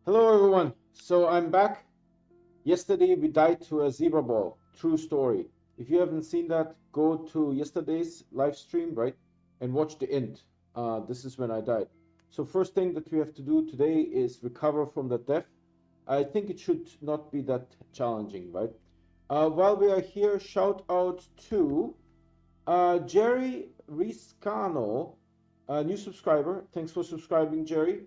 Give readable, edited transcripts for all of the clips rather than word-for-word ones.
Hello everyone. So I'm back. Yesterday we died to a zebra ball. True story. If you haven't seen that, go to yesterday's live stream, right? And watch the end. This is when I died. So first thing that we have to do today is recover from that death. I think it should not be that challenging, right? While we are here, shout out to Jerry Riscano, a new subscriber. Thanks for subscribing, Jerry.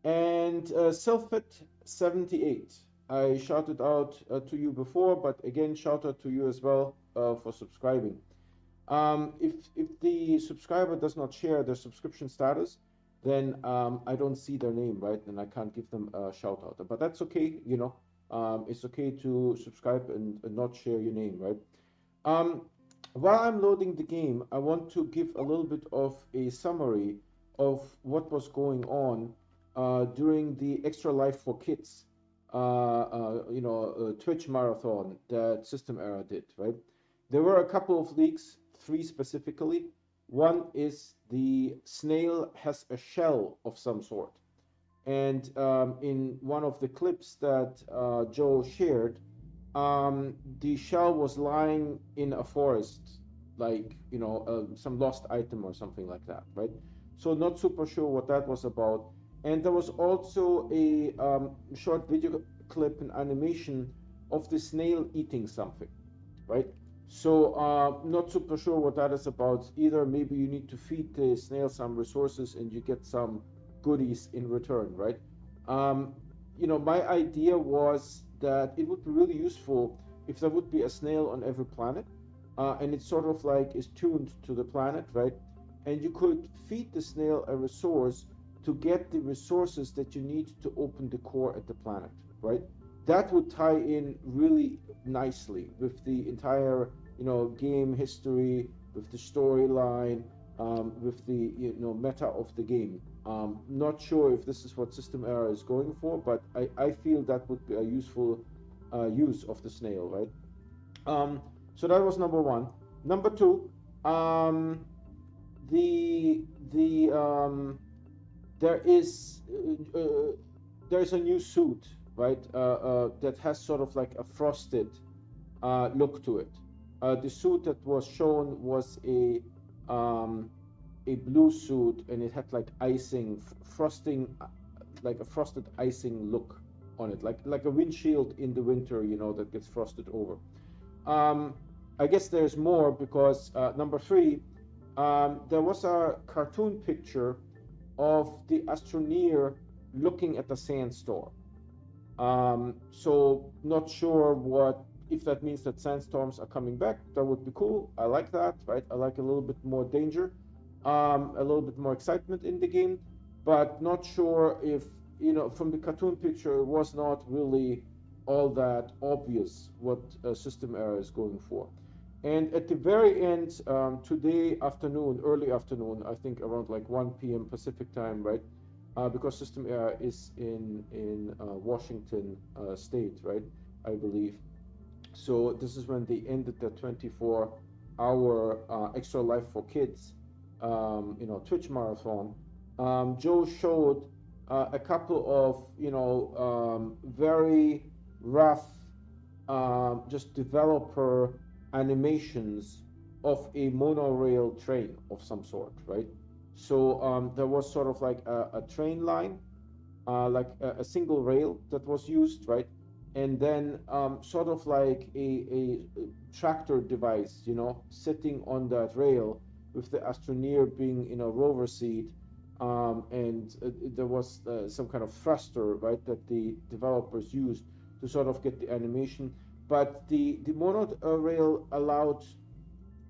And Selfit78. I shouted out to you before, but again, shout out to you as well for subscribing. If the subscriber does not share their subscription status, then I don't see their name, right? And I can't give them a shout out. But that's okay, you know. It's okay to subscribe and not share your name, right? Um, while I'm loading the game, I want to give a little bit of a summary of what was going on during the Extra Life for Kids, Twitch marathon that System Era did, right? There were a couple of leaks, three specifically. One is the snail has a shell of some sort. And in one of the clips that Joe shared, the shell was lying in a forest, like, some lost item or something like that, right? So not super sure what that was about. And there was also a short video clip and animation of the snail eating something, right? So not super sure what that is about either. Maybe you need to feed the snail some resources and you get some goodies in return, right? Um, my idea was that it would be really useful if there would be a snail on every planet, and it sort of like is tuned to the planet, right? And you could feed the snail a resource to get the resources that you need to open the core at the planet, right? That would tie in really nicely with the entire, game history, with the storyline, with the meta of the game. Not sure if this is what System Era is going for, but I feel that would be a useful use of the snail, right? So that was number one. Number two, um, the there is there's a new suit, right? That has sort of like a frosted look to it. The suit that was shown was um, a blue suit, and it had like icing, frosting, like a frosted icing look on it, like a windshield in the winter, that gets frosted over. Um, I guess there's more because number three, there was a cartoon picture of the Astroneer looking at the sandstorm. So not sure what if that means that sandstorms are coming back. That would be cool. I like that, right? I like a little bit more danger, a little bit more excitement in the game, but not sure if from the cartoon picture it was not really all that obvious what System Era is going for. And at the very end, today afternoon, early afternoon, I think around like 1 p.m. Pacific time, right? Because System Air is in Washington State, right? I believe. So this is when they ended the 24-hour Extra Life for Kids, Twitch marathon. Joe showed a couple of very rough, just developer animations of a monorail train of some sort, right? So there was sort of like a train line, like a single rail that was used, right? And then sort of like a tractor device, sitting on that rail with the Astroneer being in a rover seat. And there was some kind of thruster, right, that the developers used to sort of get the animation. But the monorail allowed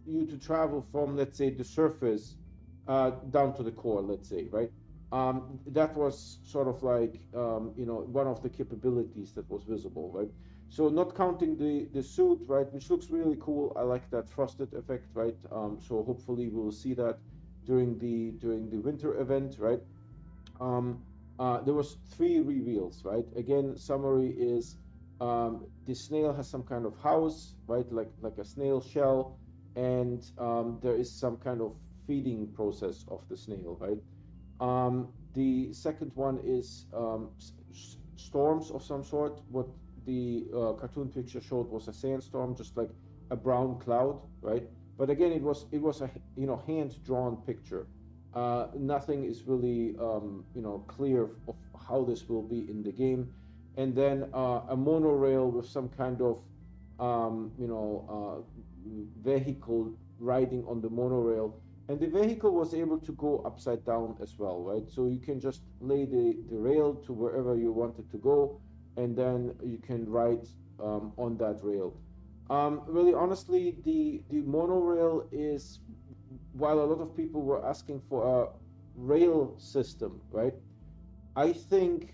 you to travel from, let's say, the surface down to the core, let's say, right? That was sort of like, one of the capabilities that was visible, right? So not counting the suit, right, which looks really cool. I like that frosted effect, right? So hopefully we'll see that during the winter event, right? um, there was three reveals, right? Again, summary is the snail has some kind of house, right? Like a snail shell, and there is some kind of feeding process of the snail, right? The second one is storms of some sort. What the cartoon picture showed was a sandstorm, just like a brown cloud, right? But again, it was a hand drawn picture. Nothing is really clear of how this will be in the game. And then a monorail with some kind of vehicle riding on the monorail, and the vehicle was able to go upside down as well, right? So you can just lay the rail to wherever you want it to go, and then you can ride on that rail. Really, honestly, the monorail is, while a lot of people were asking for a rail system, right? I think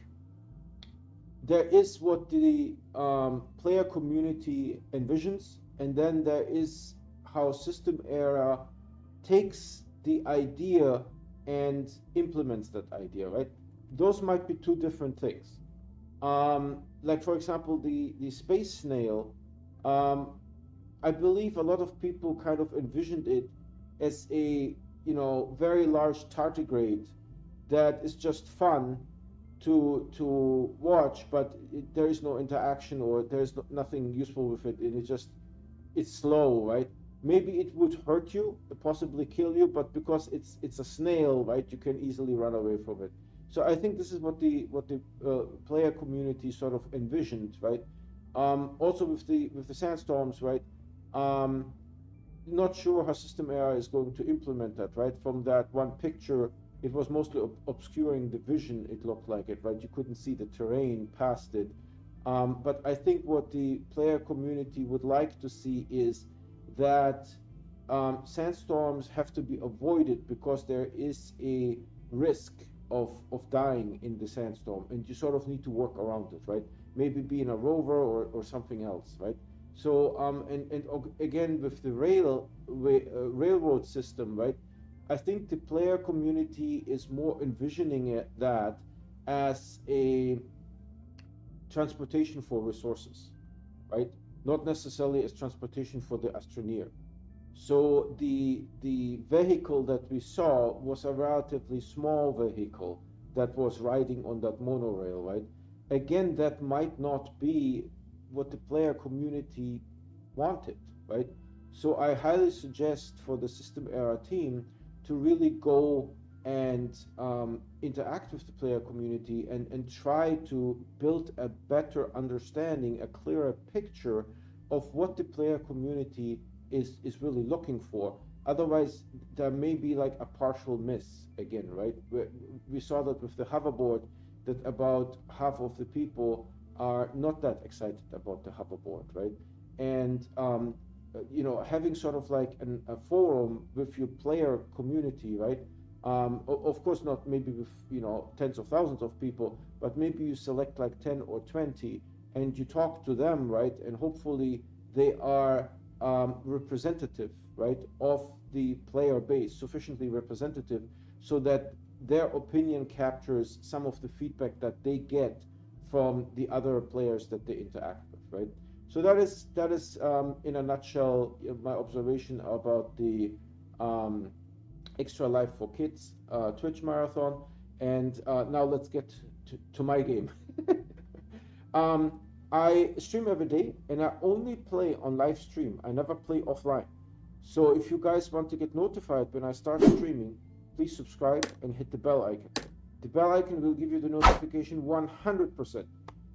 there is what the player community envisions, and then there is how System Era takes the idea and implements that idea, right? Those might be two different things. Like for example, the space snail. Um, I believe a lot of people kind of envisioned it as a very large tardigrade that is just fun to watch, but there is no interaction, or there's nothing useful with it, and it's slow, right? Maybe it would hurt you, possibly kill you, but because it's a snail, right, you can easily run away from it. So I think this is what the player community sort of envisioned, right? Also with the sandstorms, right? Um, Not sure how System Era is going to implement that, right? From that one picture, it was mostly obscuring the vision, it looked like it, right? You couldn't see the terrain past it. But I think what the player community would like to see is that sandstorms have to be avoided because there is a risk of dying in the sandstorm, and you sort of need to work around it, right? Maybe be in a rover or something else, right? So and again with the railroad system, right? I think the player community is more envisioning that as a transportation for resources, right? Not necessarily as transportation for the Astroneer. So the vehicle that we saw was a relatively small vehicle that was riding on that monorail, right? Again, that might not be what the player community wanted, right? So I highly suggest for the System Era team to really go and interact with the player community and try to build a better understanding, a clearer picture of what the player community is really looking for. Otherwise, there may be like a partial miss again, right? We saw that with the hoverboard, that about half of the people are not that excited about the hoverboard, right? And having sort of like a forum with your player community, right? Of course, not maybe with tens of thousands of people, but maybe you select like 10 or 20, and you talk to them, right? And hopefully they are representative, right, of the player base, sufficiently representative, so that their opinion captures some of the feedback that they get from the other players that they interact with, right? So that is in a nutshell my observation about the Extra Life for Kids Twitch marathon. And now let's get to my game. I stream every day, and I only play on live stream. I never play offline. So if you guys want to get notified when I start streaming, please subscribe and hit the bell icon. The bell icon will give you the notification 100%.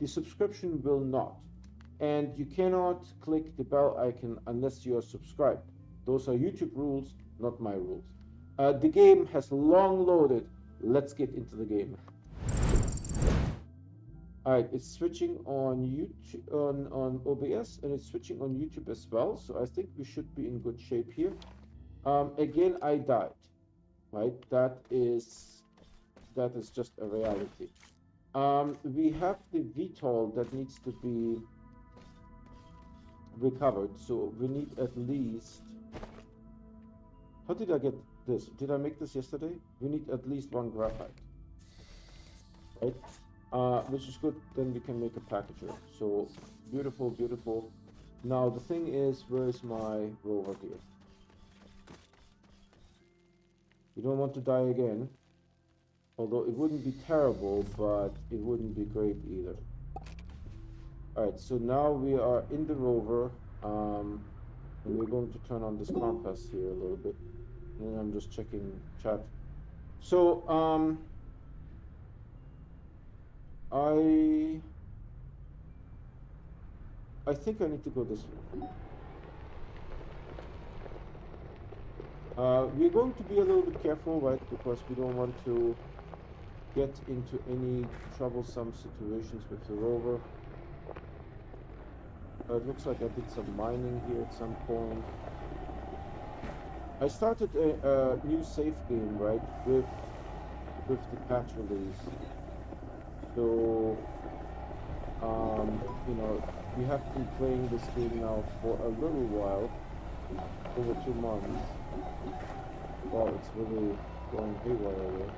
The subscription will not. And you cannot click the bell icon unless you are subscribed. Those are YouTube rules, not my rules. The game has long loaded. Let's get into the game. All right, it's switching on YouTube, on OBS, and it's switching on YouTube as well. So I think we should be in good shape here. Again, I died. Right, that is just a reality. We have the VTOL that needs to be recovered, so we need at least. How did I get this? Did I make this yesterday? We need at least one graphite, right? Which is good. Then we can make a packager. So beautiful, beautiful. Now the thing is, where is my rover here? You don't want to die again. Although it wouldn't be terrible, but it wouldn't be great either. Alright, so now we are in the rover, and we're going to turn on this compass here a little bit. And I'm just checking chat. So, I think I need to go this way. We're going to be a little bit careful, right? Because we don't want to get into any troublesome situations with the rover. It looks like I did some mining here at some point. I started a new save game, right, with the patch release. So, you know, we have been playing this game now for a little while, over 2 months. Wow, it's really going haywire there.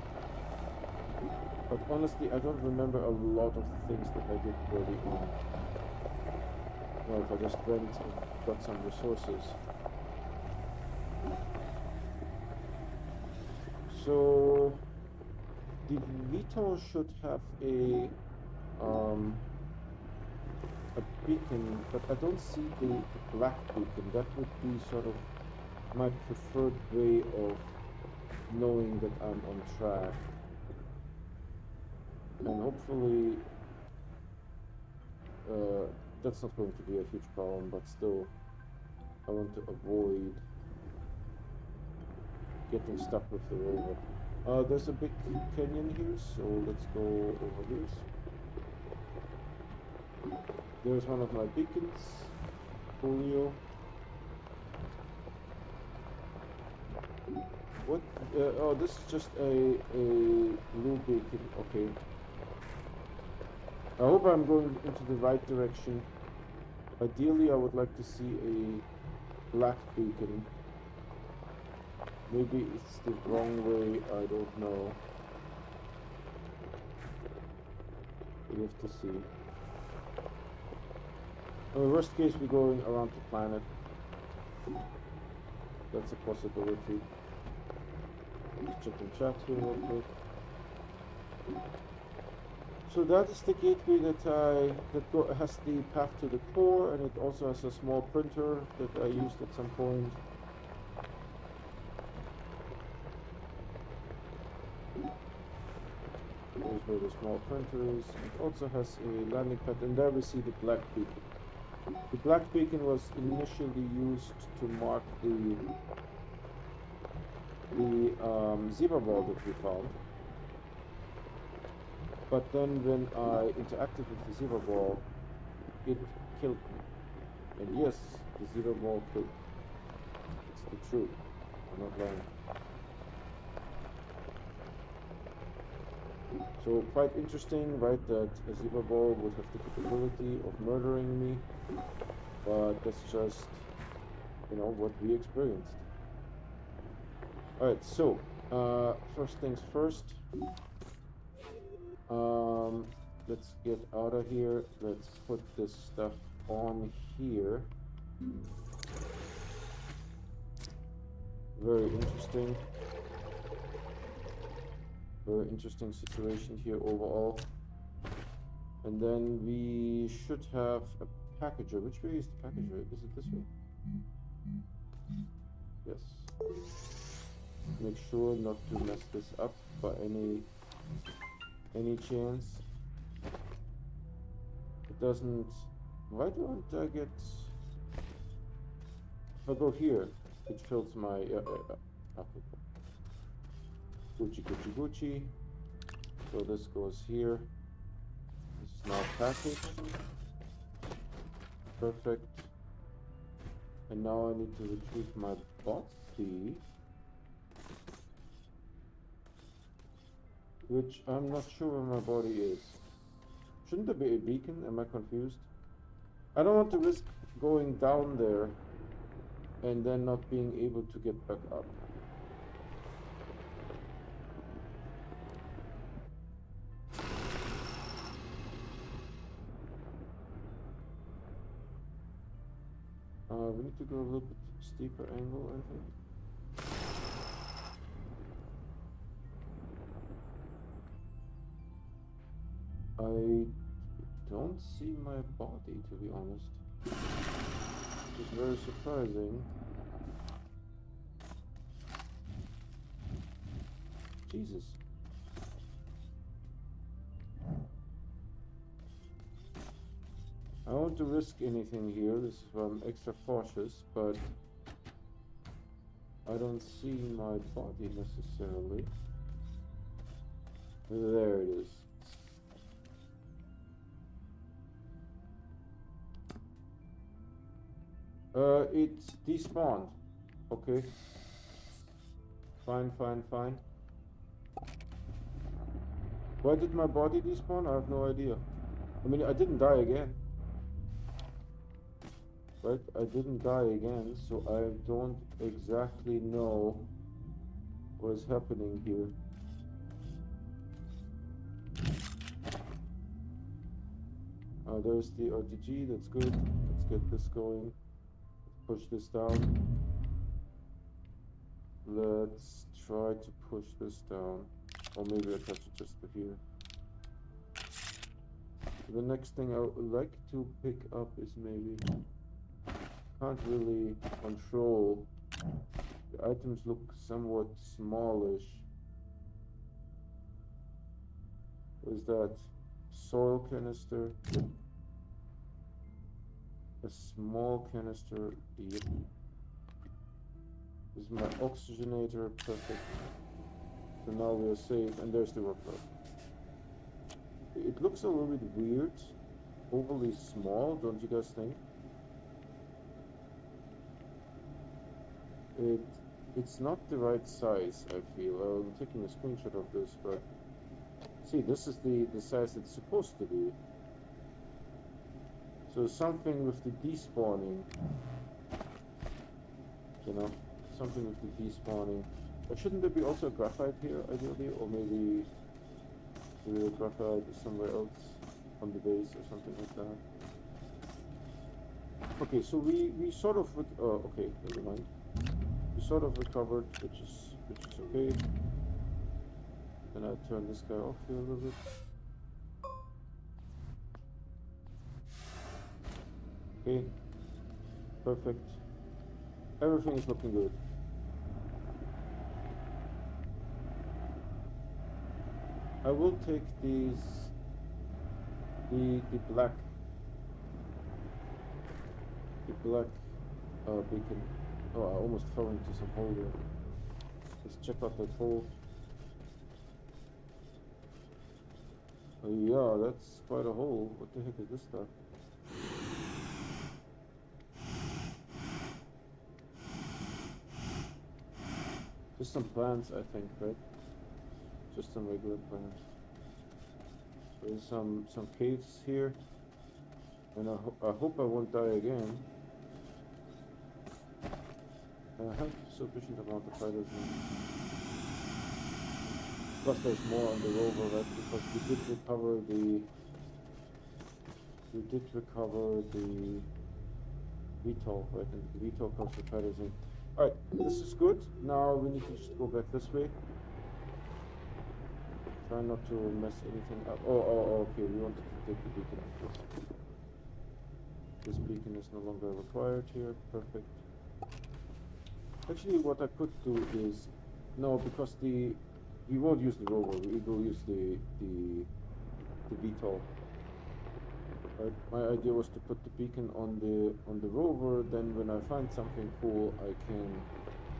But honestly, I don't remember a lot of things that I did early on. You know, if I just went and got some resources. So the VTOL should have a beacon, but I don't see the black beacon. That would be sort of my preferred way of knowing that I'm on track. And hopefully that's not going to be a huge problem, but still I want to avoid getting stuck with the rover. There's a big canyon here, so let's go over here. There's one of my beacons, Julio. What? Oh, this is just a blue beacon. Okay. I hope I'm going into the right direction. Ideally, I would like to see a black beacon. Maybe it's the wrong way, I don't know. We have to see. In the worst case, we're going around the planet. That's a possibility. Just checking chat here real quick. So that is the gateway that has the path to the core, and it also has a small printer that I used at some point. There's where the small printer is. It also has a landing pad, and there we see the black beacon. The black beacon was initially used to mark the zebra ball that we found. But then when I interacted with the zebra ball, it killed me. And yes, the zebra ball killed me. It's the truth. I'm not lying. So quite interesting, right, that a zebra ball would have the capability of murdering me. But that's just, you know, what we experienced. Alright, so, first things first. Let's get out of here. Let's put this stuff on here. Very interesting. Very interesting situation here overall. And then we should have a packager. Which way is the packager? Is it this way? Yes. Make sure not to mess this up by any chance. It doesn't. Why don't I get? If I go here, it fills my. Okay. Gucci, Gucci, Gucci. So this goes here. This is now packaged. Perfect. And now I need to retrieve my body, which I'm not sure where my body is. Shouldn't there be a beacon? Am I confused? I don't want to risk going down there and then not being able to get back up. We need to go a little bit steeper angle, I think. I don't see my body, to be honest. It's very surprising. Jesus. I don't want to risk anything here. This is why I'm extra cautious, but I don't see my body necessarily. There it is. It's despawned. Okay. Fine, fine, fine. Why did my body despawn? I have no idea. I mean, I didn't die again. Right? I didn't die again, so I don't exactly know what is happening here. There's the RTG, that's good. Let's get this going. Push this down. Let's try to push this down. Or maybe I touch it just to here. The next thing I would like to pick up is maybe... Can't really control. The items look somewhat smallish. What is that? Soil canister. A small canister. Yep. This is my oxygenator. Perfect. So now we are safe. And there's the workload. It looks a little bit weird. Overly small, don't you guys think? It's not the right size, I feel. I'm taking a screenshot of this, but see, this is the size it's supposed to be. So something with the despawning, you know, something with the despawning. Shouldn't there be also a graphite here, ideally, or maybe the graphite is somewhere else on the base or something like that. Okay, so we sort of okay, never mind. We sort of recovered, which is okay. Then I turn this guy off here a little bit. Okay, perfect. Everything is looking good. I will take these, the black beacon. Oh, I almost fell into some hole there. Let's check out that hole. Oh yeah, that's quite a hole. What the heck is this stuff? Just some plants, I think, right? Just some regular plants. There's some caves here. And I hope I won't die again. I have sufficient amount of fighters now. Plus there's more on the rover, right? Because we did recover the VTOL, right? And the VTOL comes with fighters in. Alright, this is good. Now we need to just go back this way. Try not to mess anything up. Oh, okay, we wanted to take the beacon. This beacon is no longer required here. Perfect. Actually, what I could do is, no, because we won't use the rover. We will use the VTOL. Right? My idea was to put the beacon on the rover. Then, when I find something cool, I can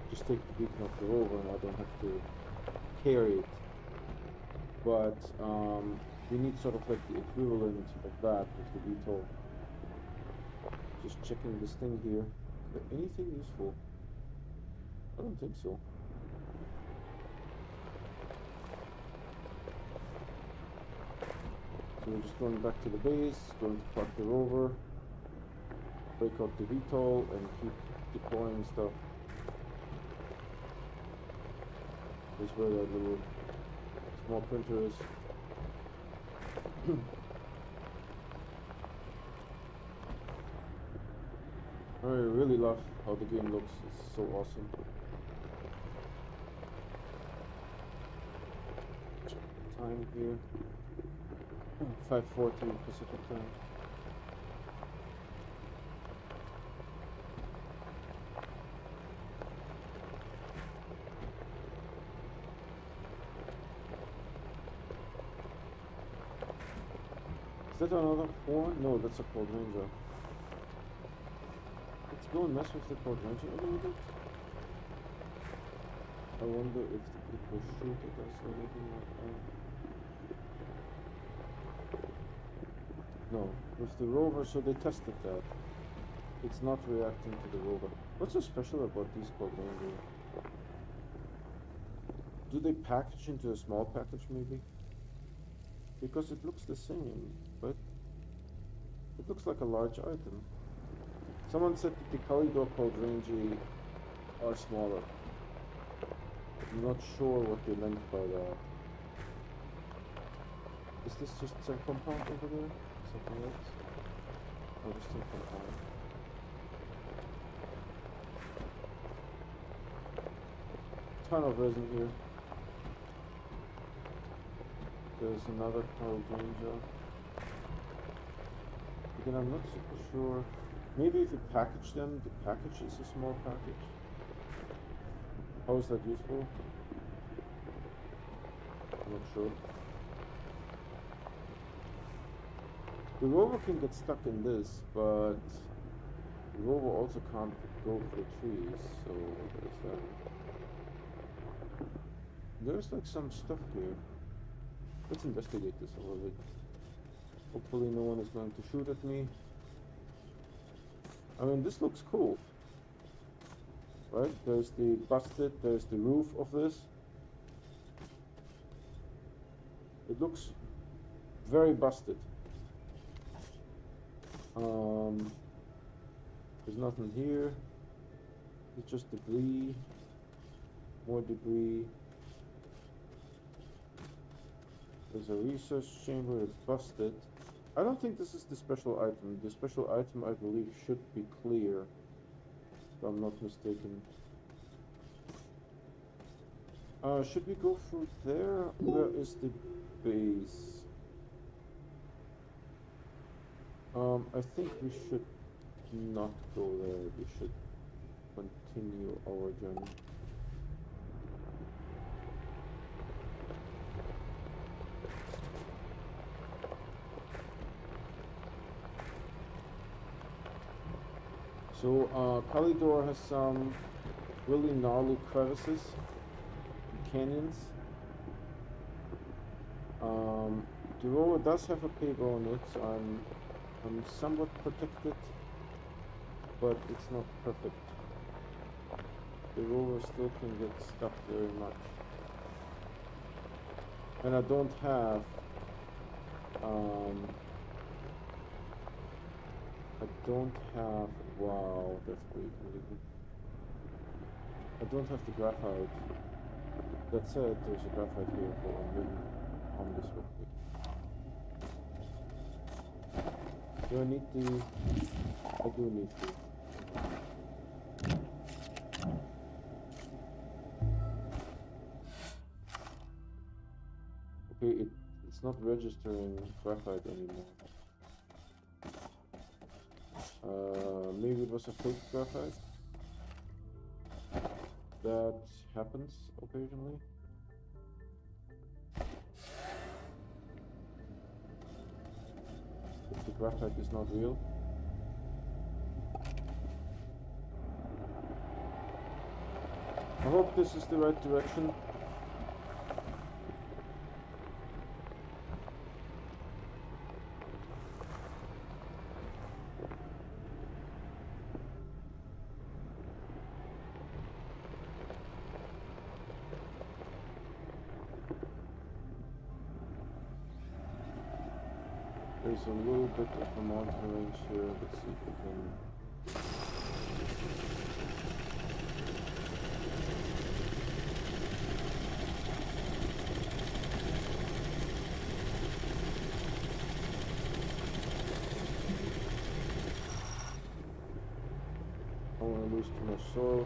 just take the beacon off the rover, and I don't have to carry it. But we need sort of like the equivalent of that with the VTOL. Just checking this thing here. Is there anything useful? I don't think so. So we're just going back to the base, going to park the rover, break out the VTOL, and keep deploying stuff. This is where that little small printer is. I really love how the game looks. It's so awesome. Check the time here. 5:40 Pacific time. Is that another horn? No, that's a Cold Ranger. Let's go and mess with the Cold Ranger a little bit. I wonder if the people shoot at us or anything like that. No, with the rover, so they tested that. It's not reacting to the rover. What's so special about these Cold Ranger? Do they package into a small package maybe? Because it looks the same, but it looks like a large item. Someone said that the Calidor Cold Ranger are smaller. I'm not sure what they meant by that. Is this just some compound over there? Something else? Oh, just some compound. Ton of resin here. There's another Cold Ranger. Again, I'm not super sure. Maybe if you package them, the package is a small package. How is that useful? I'm not sure. The rover can get stuck in this, but the rover also can't go for the trees, so what is that? There's like some stuff here. Let's investigate this a little bit. Hopefully no one is going to shoot at me. I mean, this looks cool. Right? There's the busted, there's the roof of this. It looks very busted. There's nothing here. It's just debris. More debris. There's a research chamber, it's busted. I don't think this is the special item. The special item, I believe, should be clear, if I'm not mistaken. Should we go through there? Where is the base? I think we should not go there. We should continue our journey. So, Calidor has some really gnarly crevices, canyons. The rover does have a paver on it, so I'm somewhat protected, but it's not perfect. The rover still can get stuck very much. And I don't have wow, that's great, really good. I don't have the graphite. That said, there's a graphite here for maybe on this real quick. Do I need to? I do need to. Okay, it's not registering graphite anymore. Maybe it was a fake graphite. That happens occasionally. If the graphite is not real. I hope this is the right direction. There's a little bit of a mountain range here. Let's see if we can. I don't want to lose too much soil.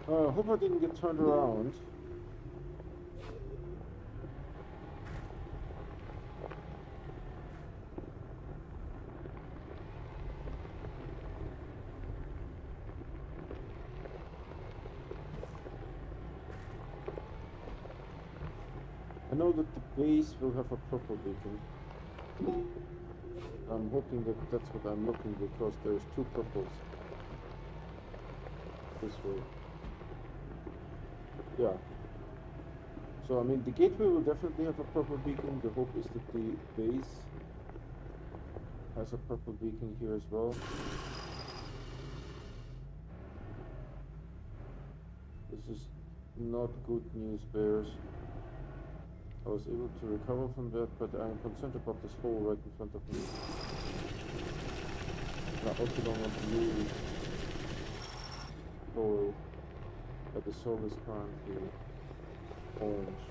I hope I didn't get turned around. know that the base will have a purple beacon. I'm hoping that that's what I'm looking, because there's two purples this way. Yeah. So I mean, the gateway will definitely have a purple beacon. The hope is that the base has a purple beacon here as well. This is not good news, bears. I was able to recover from that, but I'm concerned about this hole right in front of me. I also don't want to lose soil, but the soil is currently orange.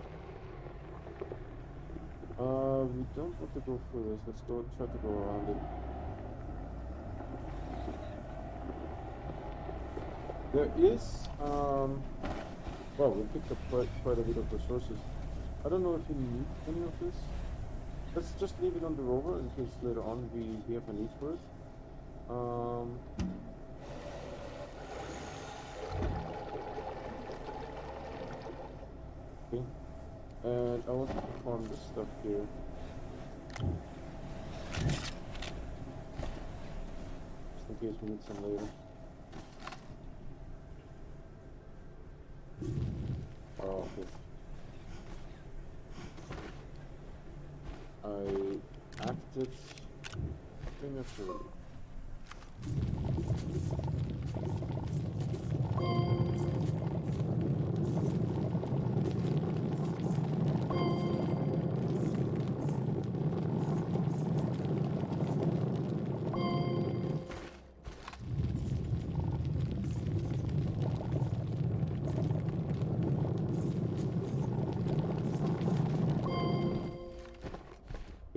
We don't want to go through this. Let's go try to go around it. There is, well, we picked up quite a bit of resources. I don't know if we need any of this. Let's just leave it on the rover in case later on we have a need for it. Okay. And I want to farm this stuff here. Just in case we need some later. Oh, okay. I acted prematurely.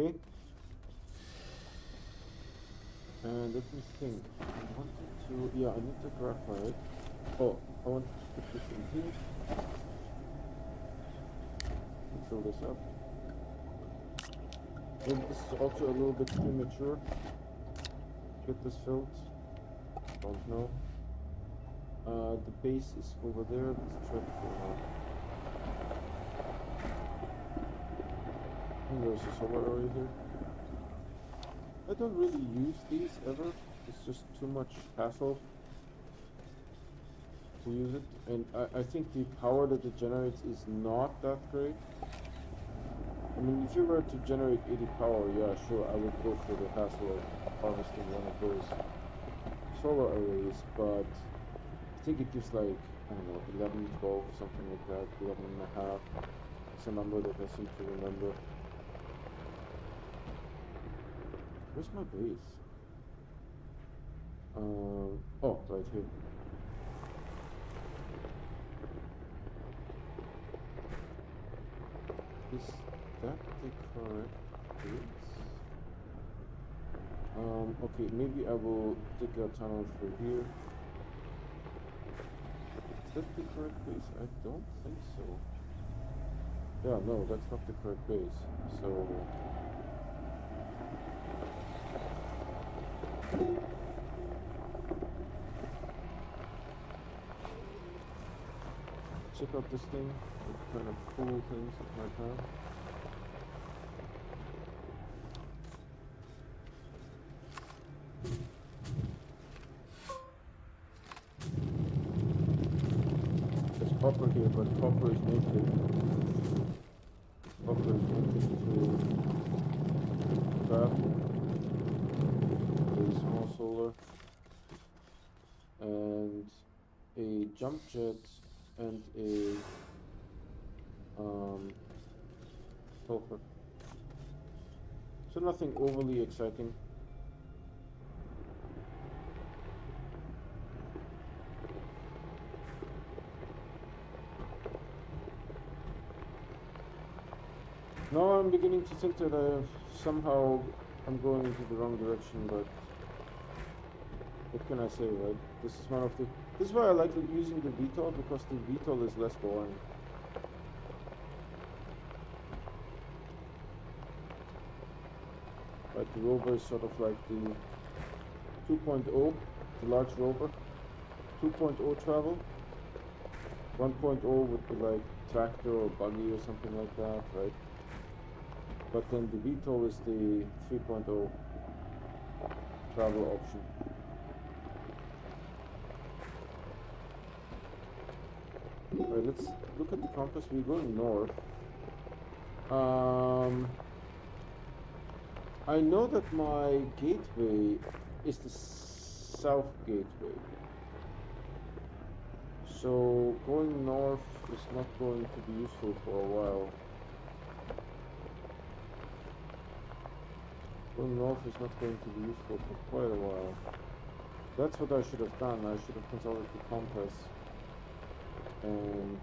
Okay. And let me think. I wanted to, yeah, I need the graphite. Oh, I want to put this in here. Fill this up. Maybe this is also a little bit premature. Get this filled. Don't know. The base is over there. Let's try to fill it out. And there's a solar array here. I don't really use these ever. It's just too much hassle to use it, and I think the power that it generates is not that great. I mean, if you were to generate 80 power, yeah, sure, I would go for the hassle of harvesting one of those solar arrays, but I think it gives like, I don't know, 11, 12, something like that, 11 and a half. It's a number that I seem to remember. Where's my base? Oh, right here. Is that the correct base? Okay, maybe I will dig a tunnel through here. Is that the correct base? I don't think so. Yeah, no, that's not the correct base. So... check out this thing, what kind of cool things it might have. There's copper here, but copper is naked. Copper is naked to that. A small solar. And a jump jet and a sulfur. So nothing overly exciting. Now I'm beginning to think that somehow I'm going into the wrong direction, but what can I say, right? This is one of the... This is why I like using the VTOL, because the VTOL is less boring. Right, the rover is sort of like the 2.0, the large rover. 2.0 travel. 1.0 would be like tractor or buggy or something like that, right? But then the VTOL is the 3.0 travel option. Alright, let's look at the compass. We're going north. I know that my gateway is the south gateway. So going north is not going to be useful for a while. Going north is not going to be useful for quite a while. That's what I should have done. I should have consulted the compass and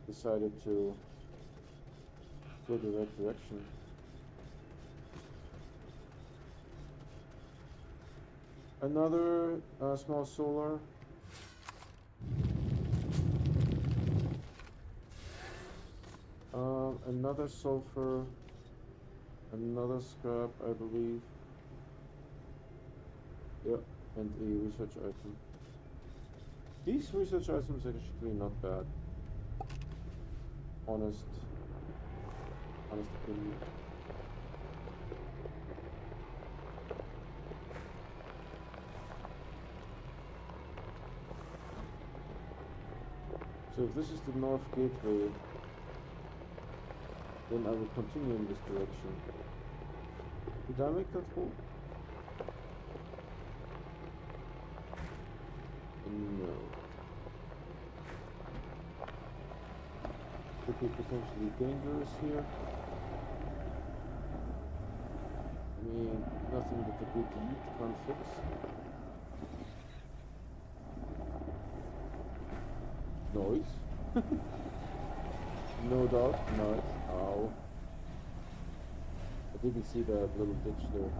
decided to go the right direction. Another small solar. Another sulfur. Another scrap, I believe. Yep, and a research item. These research items are actually not bad. Honest opinion. So if this is the north gateway, then I will continue in this direction. Did I make that hole? No. Could be potentially dangerous here. I mean, nothing that a good lead can't fix. Noise. No doubt, noise. Ow. I didn't see that little ditch there.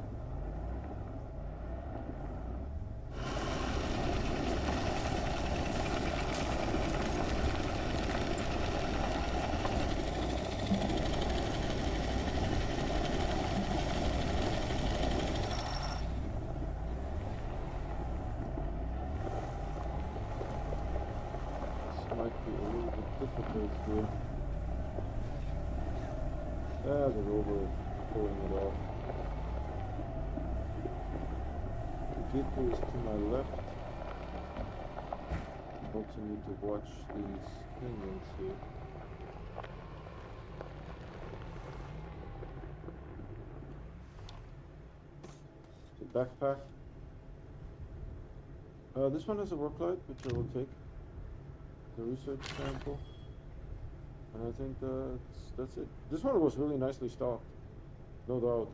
This might be a little bit difficult here. The rover pulling it off. The gateway is to my left. Also need to watch these canyons here. The backpack. This one has a work light, which I will take. The research sample. And I think that's it. This one was really nicely stocked. No doubt.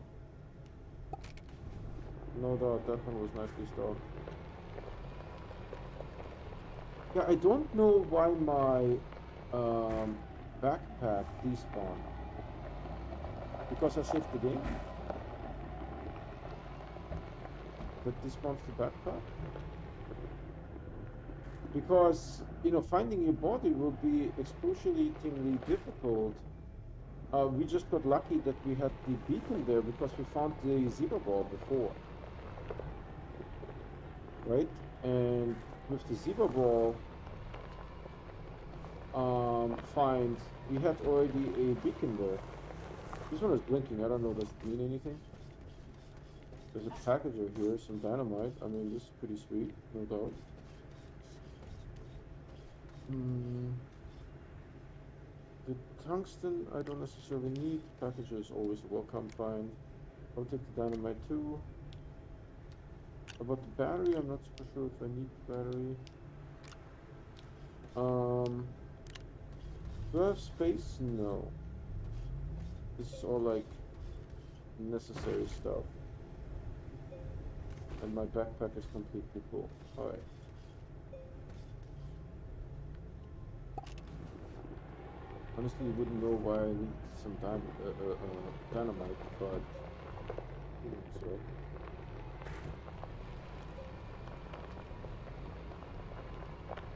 No doubt that one was nicely stocked. Yeah, I don't know why my backpack despawned. Because I saved the game? That despawns the backpack? Because, you know, finding your body will be excruciatingly difficult. We just got lucky that we had the beacon there because we found the zebra ball before. Right? And with the zebra ball find, we had already a beacon there. This one is blinking. I don't know, does it mean anything? There's a packager here, some dynamite. I mean, this is pretty sweet, no doubt. The tungsten I don't necessarily need. Packager is always a welcome find. I'll take the dynamite too. About the battery, I'm not super sure if I need the battery. Do I have space? No. This is all like necessary stuff. And my backpack is completely full. Alright. Honestly, you wouldn't know why I need some dynamite, but so.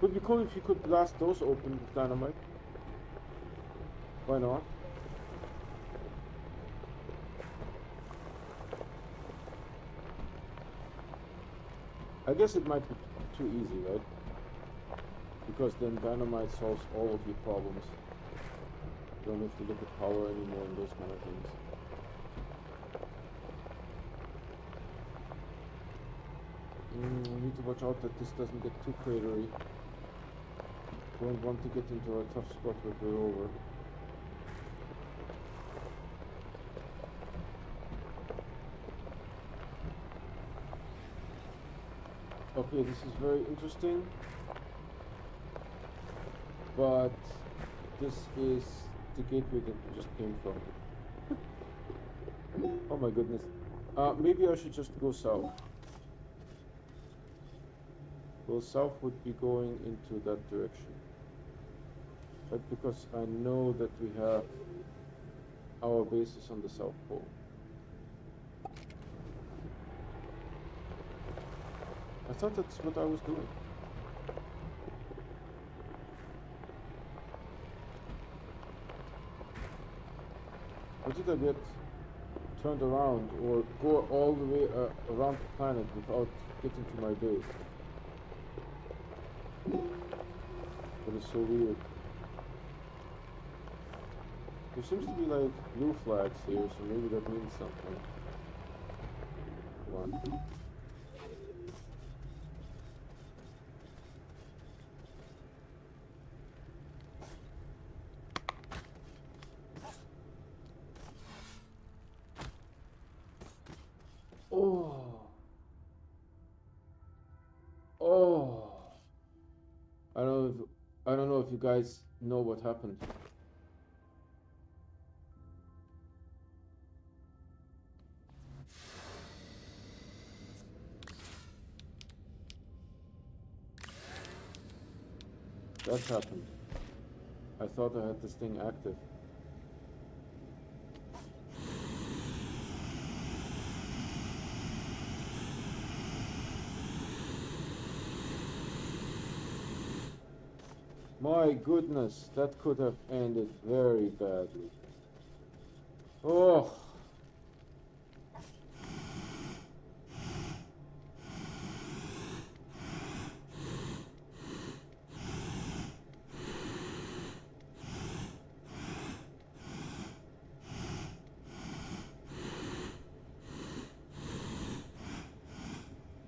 Would be cool if you could blast those open with dynamite. Why not? I guess it might be too easy, right? Because then dynamite solves all of your problems. You don't have to look at power anymore and those kind of things. I need to watch out that this doesn't get too cratery. Don't want to get into a tough spot with the rover. Okay, this is very interesting, but this is the gateway that we just came from. Oh my goodness. Maybe I should just go south. Well, south would be going into that direction. But because I know that we have our bases on the South Pole. I thought that's what I was doing. Or did I get turned around or go all the way around the planet without getting to my base? That is so weird. There seems to be like blue flags here, so maybe that means something. Come on. Oh. Oh. I don't know if you guys know what happened. That happened. I thought I had this thing active. My goodness, that could have ended very badly. Oh.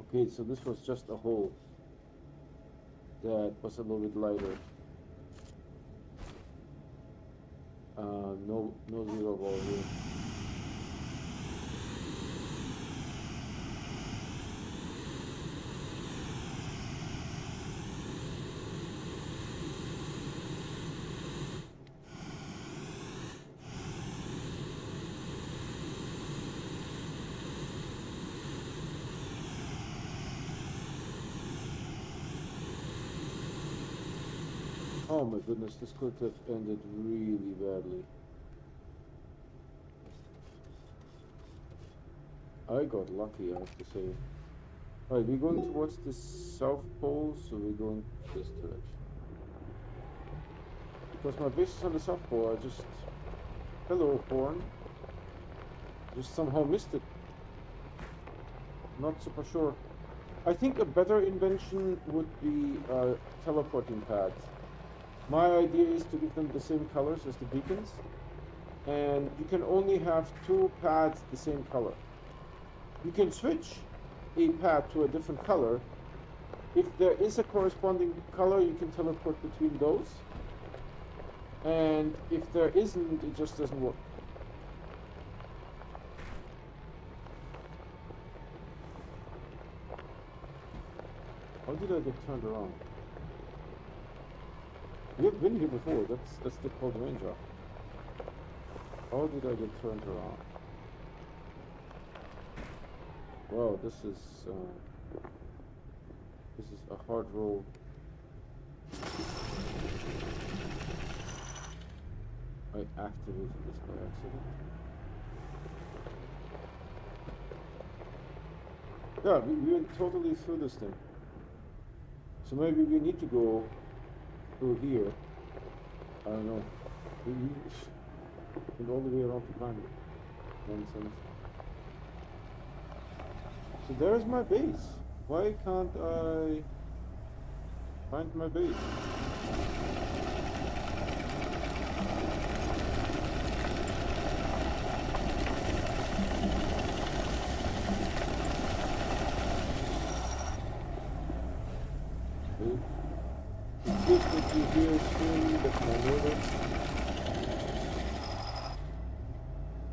Okay, so this was just a hole that was a little bit lighter. No zero ball here. Oh my goodness, this could have ended really badly. I got lucky, I have to say. Alright, we're going towards the South Pole, so we're going this direction. Because my base is on the South Pole, I just... Hello, Horn. Just somehow missed it. Not super sure. I think a better invention would be teleporting pads. My idea is to give them the same colors as the beacons. And you can only have 2 pads the same color. You can switch a pad to a different color. If there is a corresponding color, you can teleport between those. And if there isn't, it just doesn't work. How did I get turned around? We've been here before, that's the called ranger. How did I get turned around? Wow, this is a hard roll. I activated this by accident. Yeah, we went totally through this thing. So maybe we need to go through here. I don't know. We went all the way around the planet. Nonsense. So there's my base. Why can't I... Find my base. Okay. It's good that you hear screaming, that's my neighbor.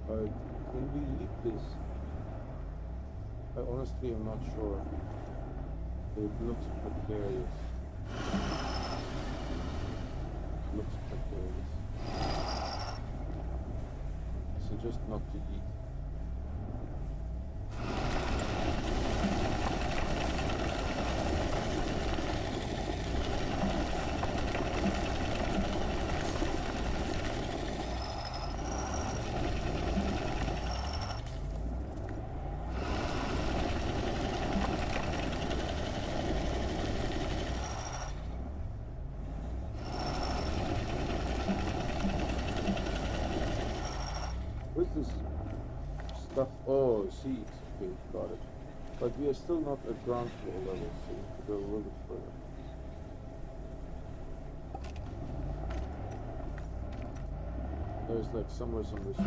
But can we eat this? I honestly am not sure. It looks precarious. Looks precarious. I suggest not to eat. What's this stuff? Oh, seeds. Okay, got it. But we are still not at ground floor level, so we have to go a little bit further. There's like somewhere some resources.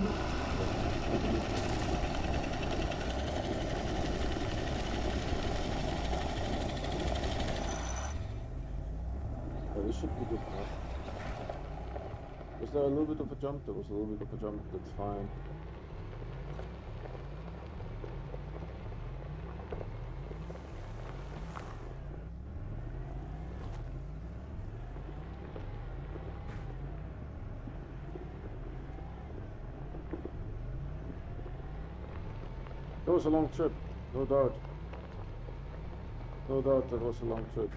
Oh, this should be good enough. Was there a little bit of a jump? There was a little bit of a jump, that's fine. That was a long trip, no doubt. No doubt that was a long trip.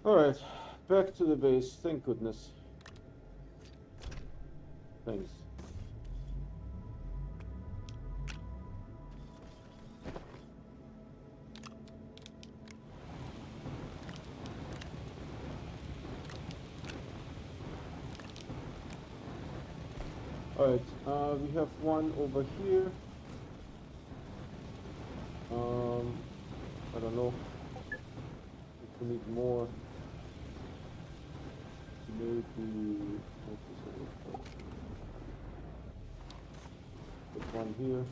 Alright, back to the base, thank goodness. Thanks. Alright, we have one over here. I don't know if we need more. Maybe put one here.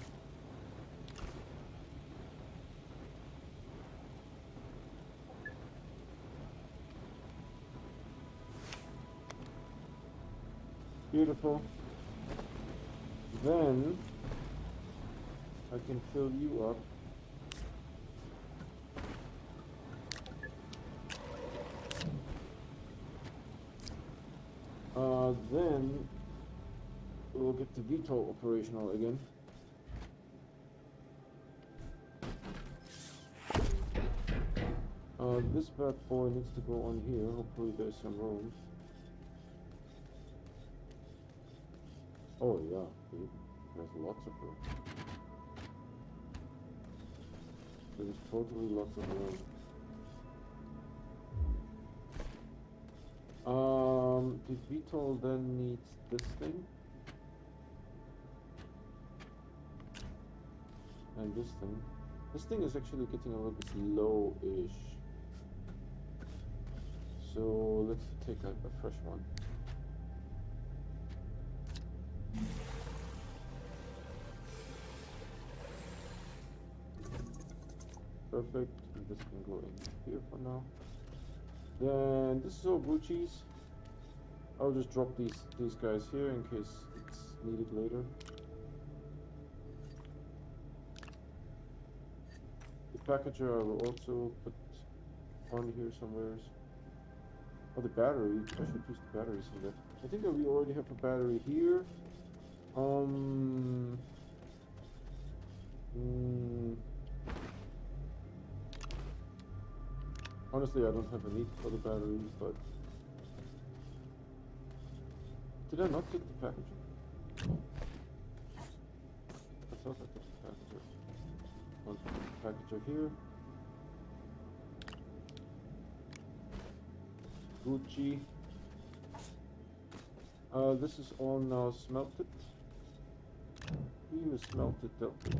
Beautiful. Then I can fill you up. Then we'll get the VTOL operational again. This bad boy needs to go on here. Hopefully there's some room. Oh yeah, dude. There's lots of room. There's totally lots of room. The VTOL then needs this thing. And this thing. This thing is actually getting a little bit low-ish. So let's take a fresh one. Perfect. And this can go in here for now. Then this is all blue cheese. I'll just drop these guys here in case it's needed later. The packager I will also put on here somewhere. Oh, the battery. I should use the battery somewhere. I think that we already have a battery here. Honestly, I don't have a need for the battery, but did I not get the packager? I thought I got the packager. One packager here. Gucci. This is all now smelted. Beam is smelted, dealt with.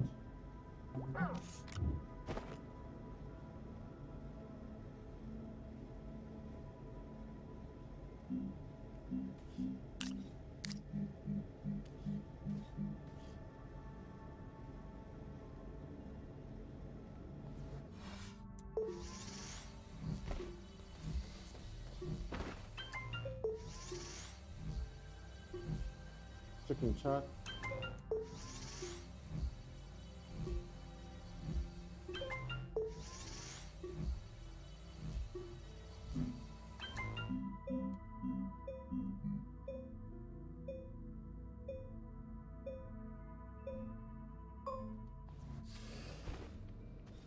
Checking chat.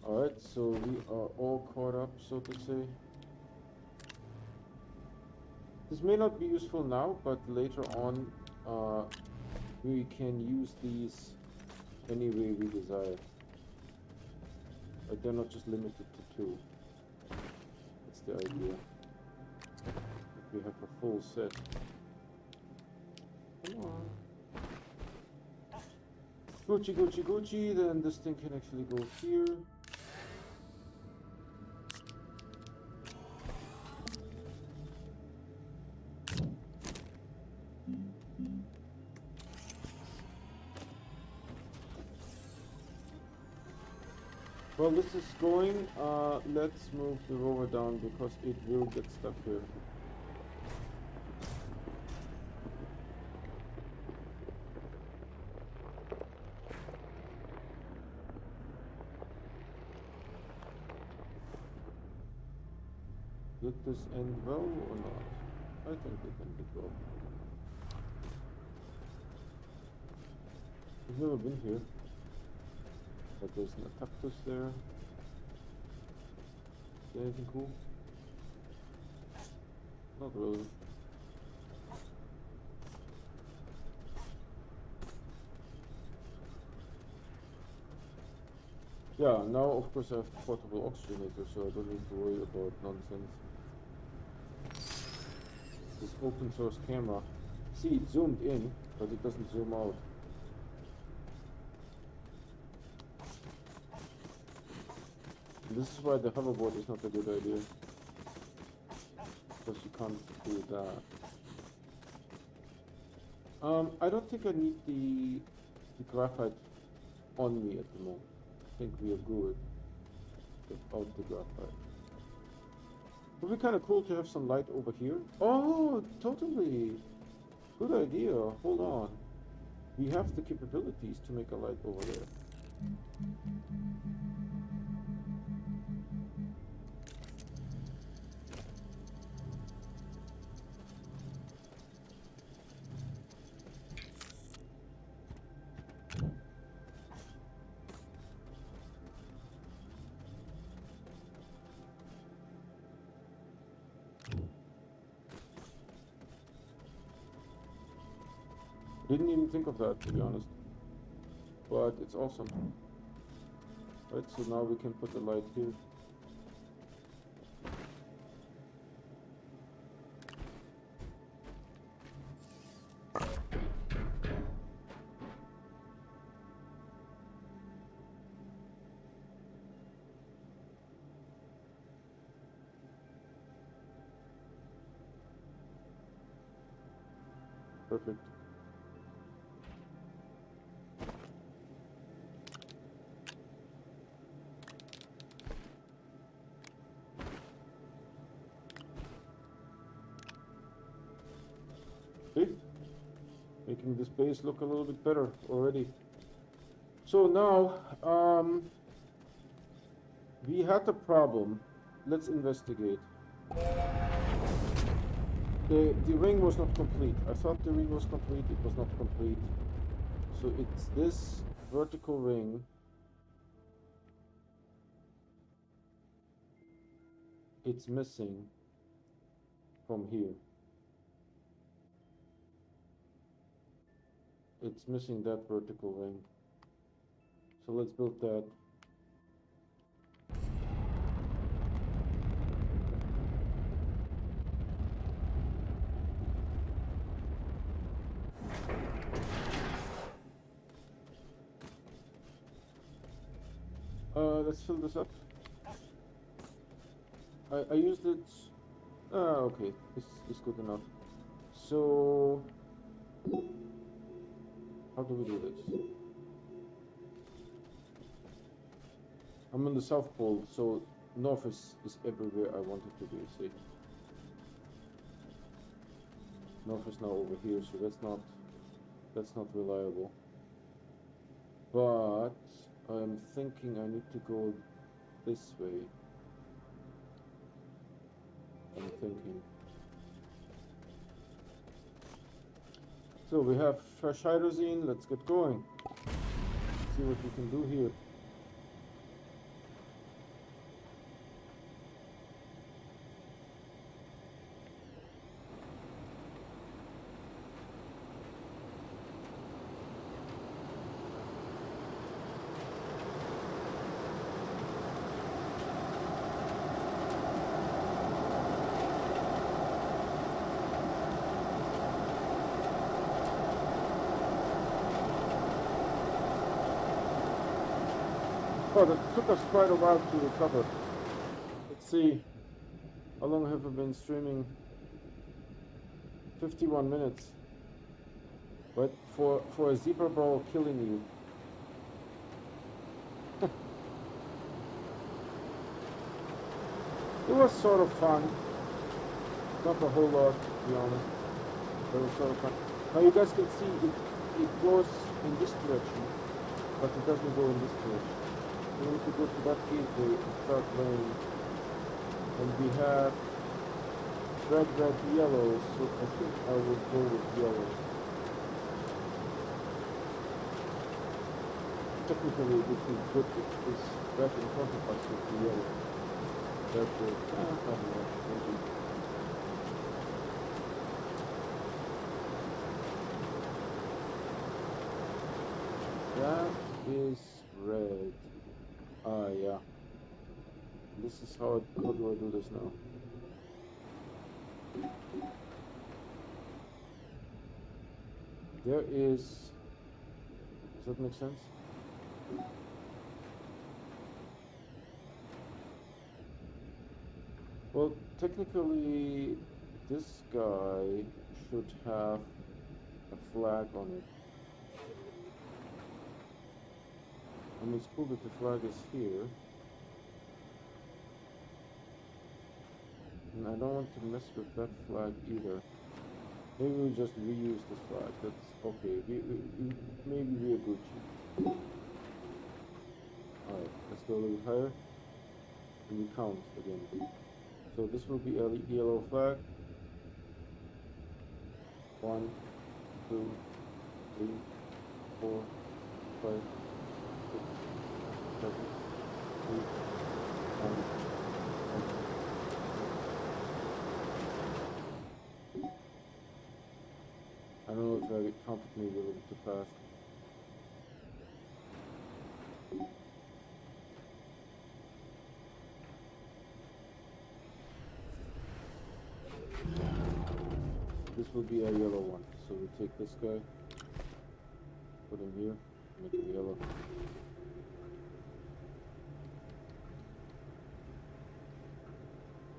Alright, so we are all caught up, so to say. This may not be useful now, but later on we can use these any way we desire. Like they're not just limited to 2. That's the idea. If we have a full set. Come on. Gucci, Gucci, Gucci, then this thing can actually go here. Well, this is going, let's move the rover down because it will get stuck here. Did this end well or not? I think it ended well. I've never been here. But there's an Atactus there. Is there anything cool? Not really. Yeah, now of course I have the portable oxygenator, so I don't need to worry about nonsense. This open source camera. See, it zoomed in, but it doesn't zoom out. This is why the hoverboard is not a good idea. Because you can't do that. I don't think I need the graphite on me at the moment. I think we are good without the graphite. It would be kind of cool to have some light over here. Oh, totally. Good idea. Hold on. We have the capabilities to make a light over there. Didn't even think of that, to be honest. But it's awesome. Right, so now we can put the light here. Perfect. Making this base look a little bit better already. So now, we had a problem. Let's investigate. The ring was not complete. I thought the ring was complete. It was not complete. So it's this vertical ring. It's missing from here. It's missing that vertical ring. So let's build that. Let's fill this up. I used it. Okay, it's good enough. So, how do we do this? I'm on the South Pole, so north is everywhere I want it to be, see? North is now over here, so that's not reliable. But I'm thinking I need to go this way. I'm thinking. So we have fresh hydrazine, let's get going. See what we can do here. Oh, that took us quite a while to recover. Let's see. How long have I been streaming? 51 minutes. But for a zebra ball killing you. It was sort of fun. Not a whole lot, to be honest. But it was sort of fun. Now you guys can see it goes in this direction, but it doesn't go in this direction. We need to go to that gateway and start playing. And we have red, yellow, so I think I will go with yellow. Technically it would be good if this red in front of us would be yellow. Therefore, I don't know, maybe. That is red. Ah, yeah. This is how do I do this now? There is... Does that make sense? Well, technically, this guy should have a flag on it. And it's cool that the flag is here. And I don't want to mess with that flag either. Maybe we'll just reuse this flag. That's okay. Maybe we are Gucci. Alright, let's go a little higher. And we count again. So this will be a yellow flag. 1, 2, 3, 4, 5, 6, 7, 8, 9, 10. I don't know if I counted maybe a little too fast. This will be a yellow one. So we take this guy, put him here, make him yellow.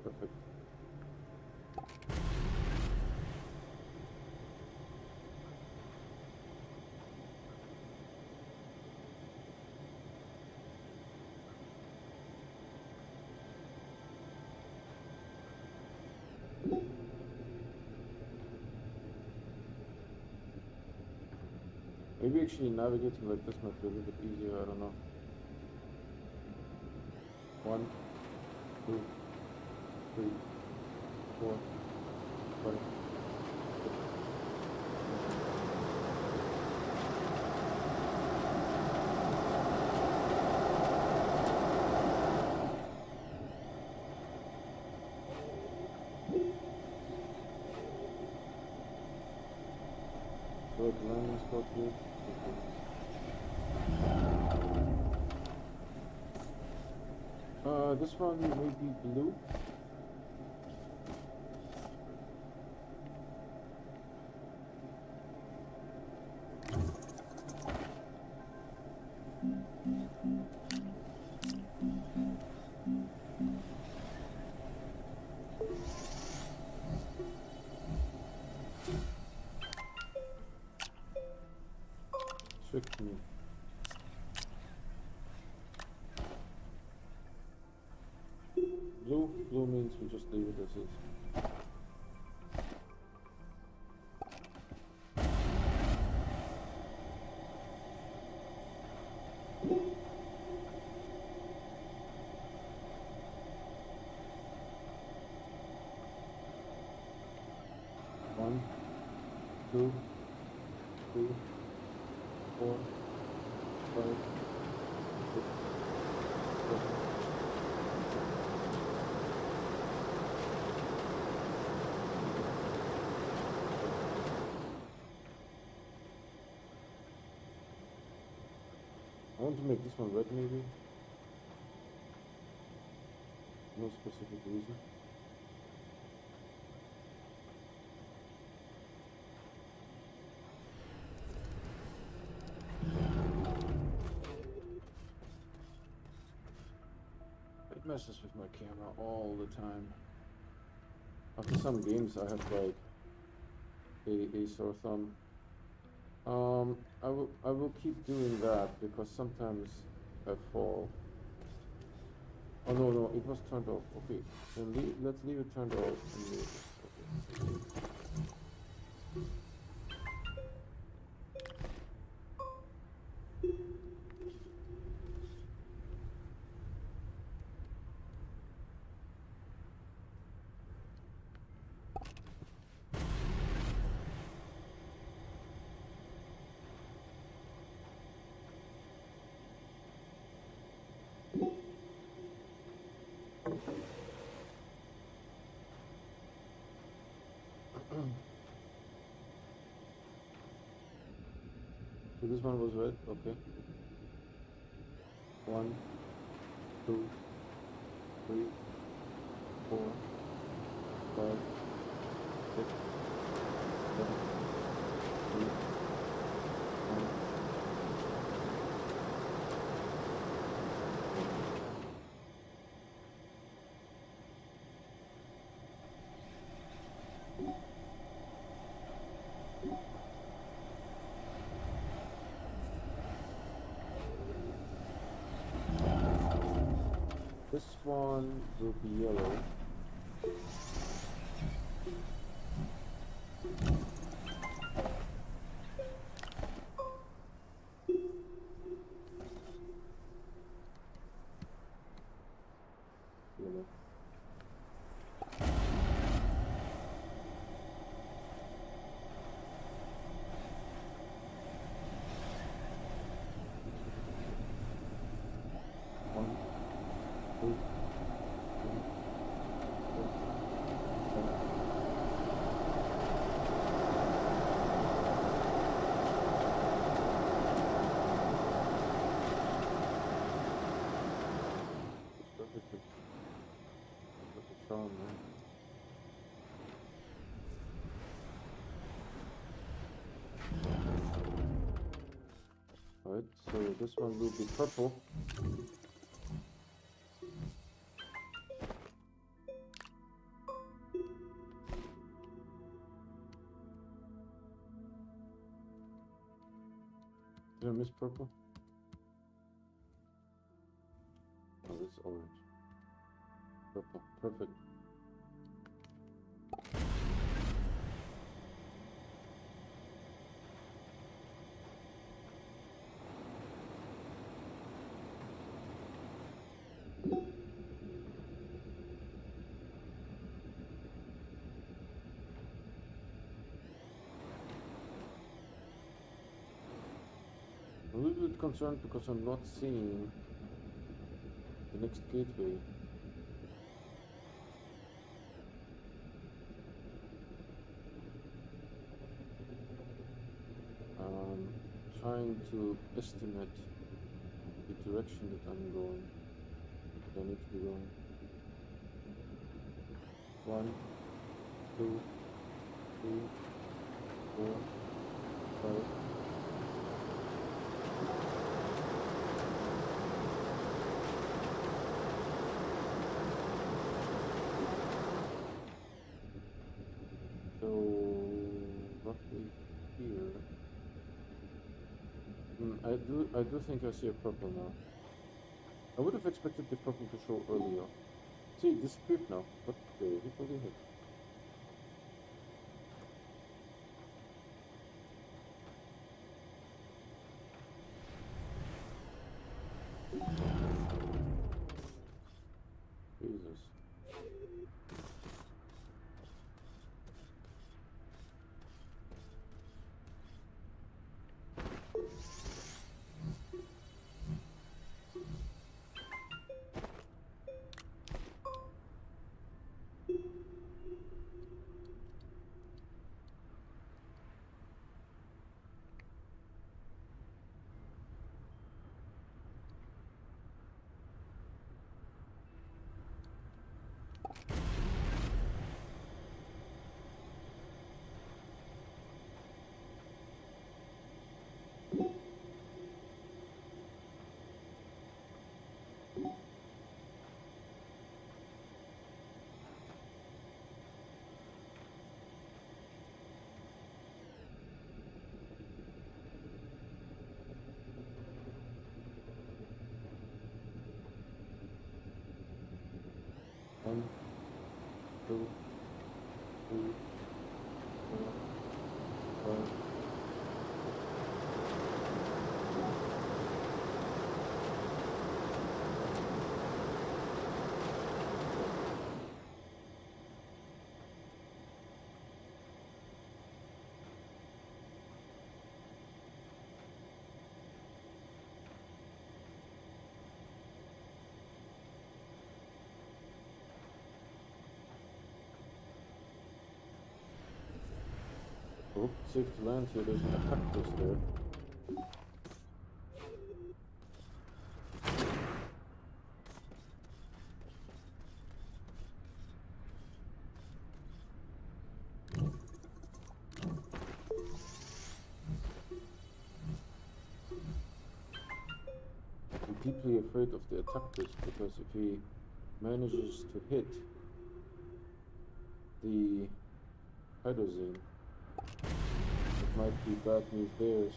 Perfect. Maybe actually navigating like this might be a little bit easier, I don't know. 1, 2, 3, 4, 5, 6. Select landing spot here. This one may be blue. tricked me. Blue means we just leave it as is. One, two, three, 4, 5, 6, 7. I want to make this one red maybe. No specific reason. It messes with my camera all the time. After some games I have like a sore thumb. I will keep doing that because sometimes I fall. Oh no, it was turned off. Okay, then let's leave it turned off and leave it. Okay. So this one was red, okay. 1, 2, 3, 4, 5, 6, 7, 8, 9. This one will be yellow. Yellow. One, two, three, 4, 5. It's perfect. Look at Sean, man. Alright, so this one will be purple. Did I miss purple? Oh, this is orange. Purple, perfect. I'm a little bit concerned because I'm not seeing the next gateway. Trying to estimate the direction that I'm going, that I need to be going. 1, 2, 3, 4, 5. So roughly here. I do think I see a purple now. I would have expected the purple to show earlier. See, it disappeared now. What the heck will they hit? Jesus. One, two, three, four, five. Oh, safe to land here. There's an cactus there. I'm deeply afraid of the cactus because if he manages to hit the hydrazine, it might be bad news bears.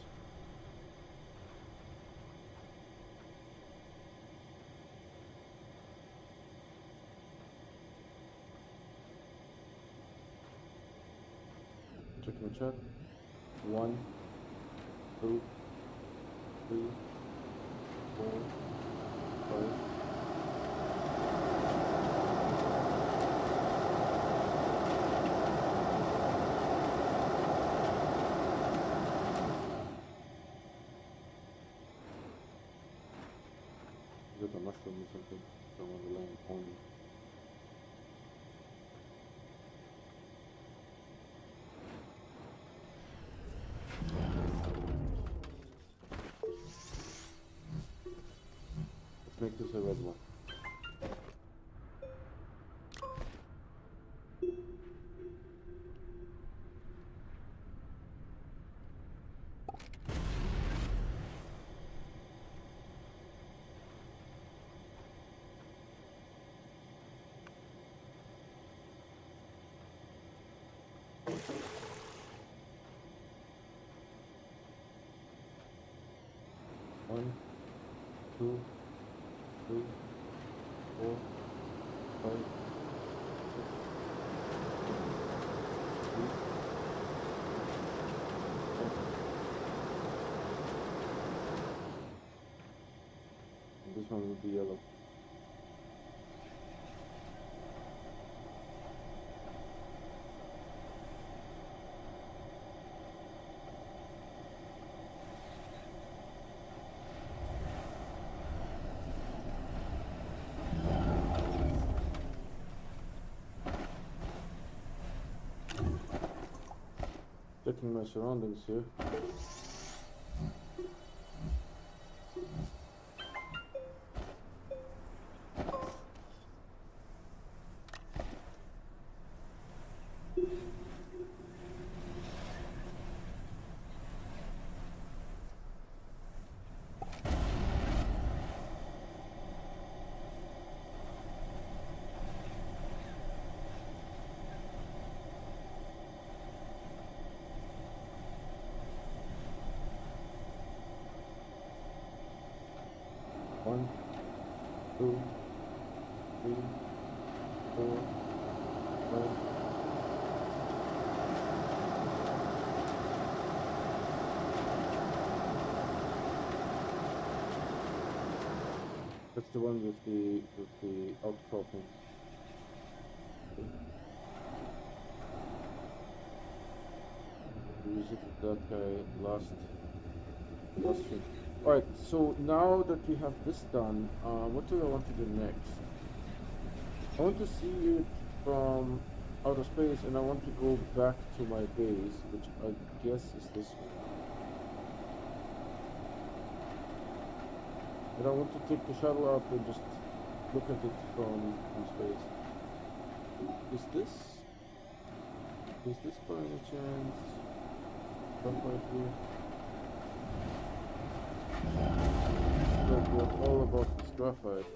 Checking chat. 1, 2, 3, 4, 5. Is it a mushroom or something? Don't want to land on me. Let's make this a red one. One, two, three, four, five, six, seven, 8, 9. And this one will be yellow. Checking my surroundings here. 2, 3, 4, 5. That's the one with the outcropping. We visited that guy last week. Alright, so now that we have this done, what do I want to do next? I want to see it from outer space, and I want to go back to my base, which I guess is this one. And I want to take the shuttle up and just look at it from space. Is this by any chance right here? We're all about this graphite.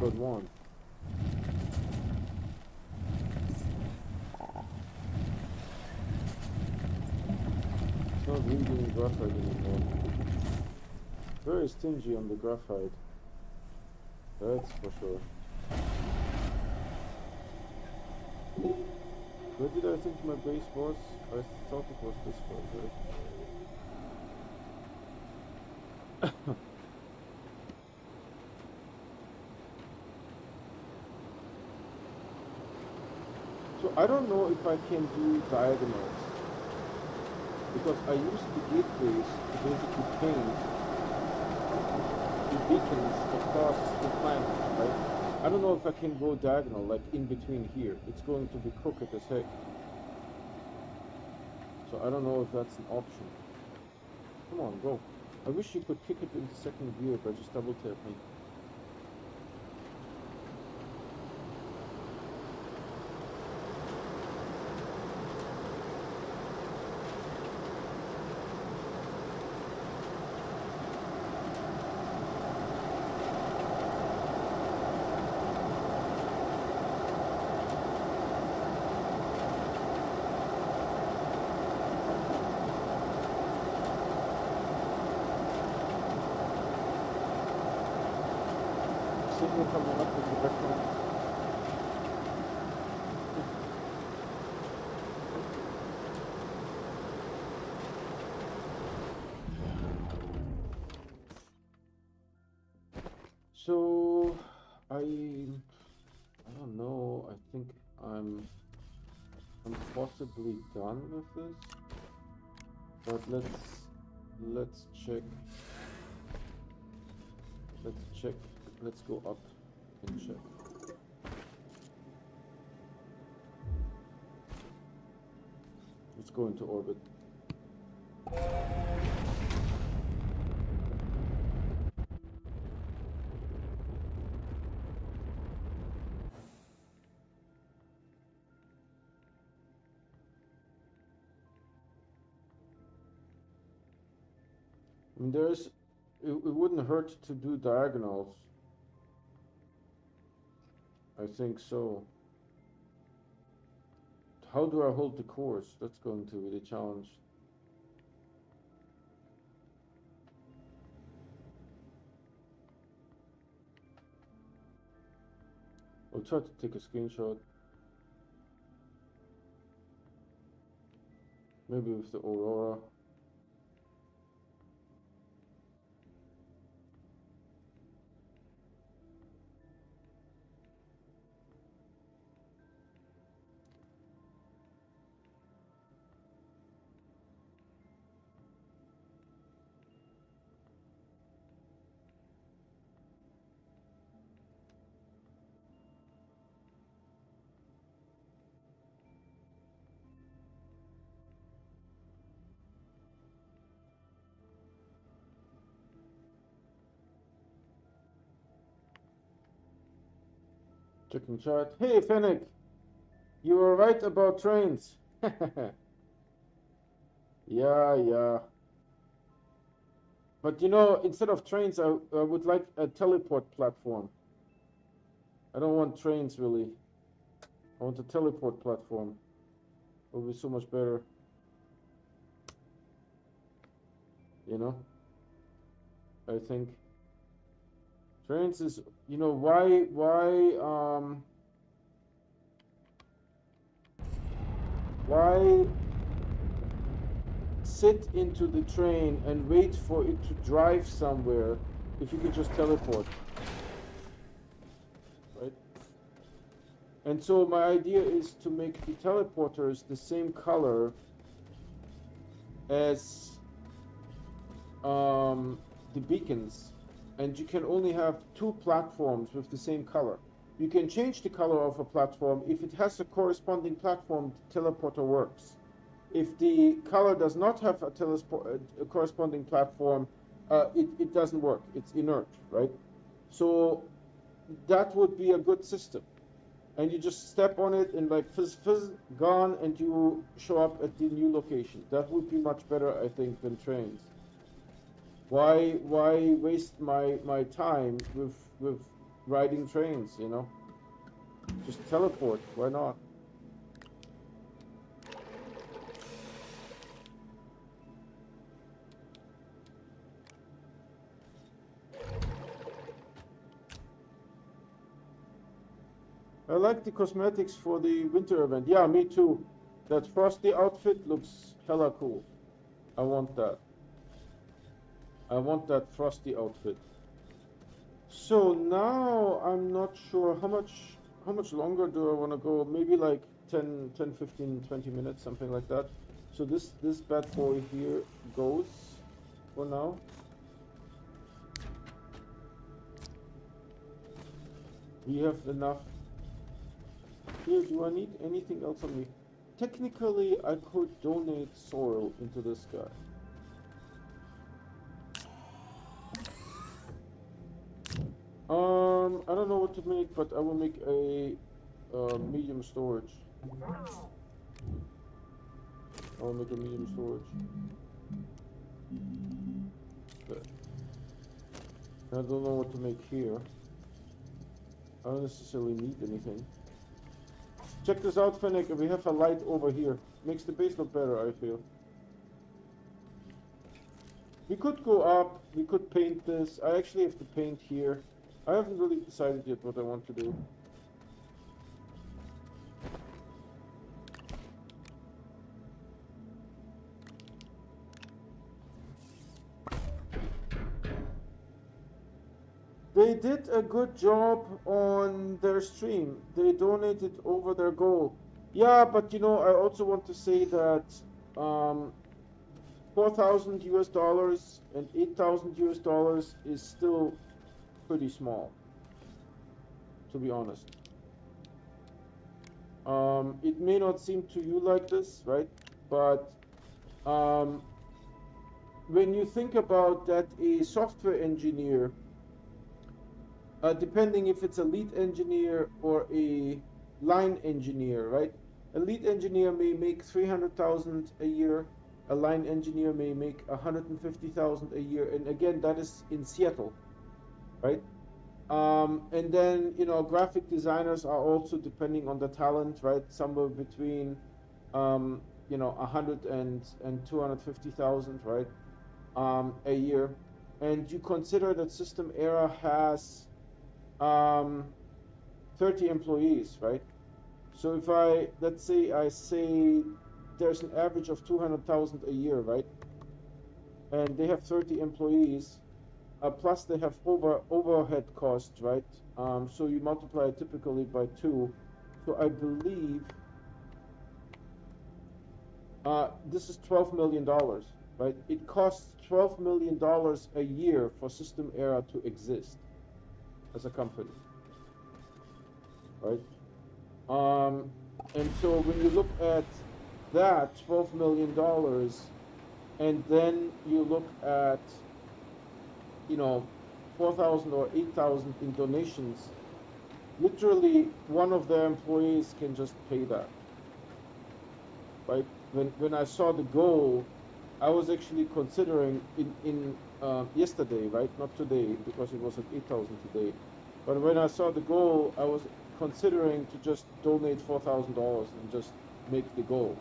Good one. It's not reading graphite anymore. Very stingy on the graphite. That's for sure. Where did I think my base was? I thought it was this one, right? So I don't know if I can do diagonals, because I used the gateways to basically paint the beacons across the planet, right? I don't know if I can go diagonal, like in between here. It's going to be crooked as heck. So I don't know if that's an option. Come on, go. I wish you could kick it into second gear by just double tapping. Signal coming up with the background. So I don't know. I think I'm possibly done with this, but let's check. Let's go up and check. Let's go into orbit. I mean, it wouldn't hurt to do diagonals. I think so. How do I hold the course? That's going to be the challenge. I'll try to take a screenshot. Maybe with the Aurora. Checking chart. Hey, Fennec! You were right about trains. Yeah. But you know, instead of trains, I would like a teleport platform. I don't want trains really. I want a teleport platform. It would be so much better, you know. I think trains is, you know, why sit into the train and wait for it to drive somewhere if you could just teleport, right? And so my idea is to make the teleporters the same color as the beacons, and you can only have two platforms with the same color. You can change the color of a platform. If it has a corresponding platform, the teleporter works. If the color does not have a corresponding platform, it doesn't work. It's inert, right? So that would be a good system. And you just step on it and like fizz fizz, gone, and you show up at the new location. That would be much better, I think, than trains. Why waste my time with riding trains, you know? Just teleport, why not? I like the cosmetics for the winter event. Yeah, me too. That frosty outfit looks hella cool. I want that. I want that frosty outfit. So now I'm not sure how much longer do I want to go? Maybe like 10, 15, 20 minutes, something like that. So this bad boy here goes for now. We have enough. Here, do I need anything else on me? Technically, I could donate soil into this guy. I don't know what to make, but I will make a medium storage. I will make a medium storage. Okay. I don't know what to make here. I don't necessarily need anything. Check this out, Fennec. We have a light over here. Makes the base look better, I feel. We could go up. We could paint this. I actually have to paint here. I haven't really decided yet what I want to do. They did a good job on their stream. They donated over their goal. Yeah, but you know, I also want to say that 4,000 US dollars and 8,000 US dollars is still pretty small, to be honest. It may not seem to you like this, right? But when you think about that, a software engineer, depending if it's a lead engineer or a line engineer, right? A lead engineer may make 300,000 a year. A line engineer may make 150,000 a year, and again, that is in Seattle, right? And then, you know, graphic designers are also, depending on the talent, right? Somewhere between, you know, 100 and 250,000, right? A year. And you consider that System Era has 30 employees, right? So if let's say I say there's an average of 200,000 a year, right? And they have 30 employees. Plus they have overhead costs, right? So you multiply it typically by 2. So I believe this is $12 million, right? It costs $12 million a year for System Era to exist as a company, right? And so when you look at that $12 million, and then you look at, you know, 4,000 or 8,000 in donations, literally one of their employees can just pay that, right? When I saw the goal, I was actually considering in yesterday, right? Not today because it was at 8,000 today. But when I saw the goal, I was considering to just donate $4,000 and just make the goal.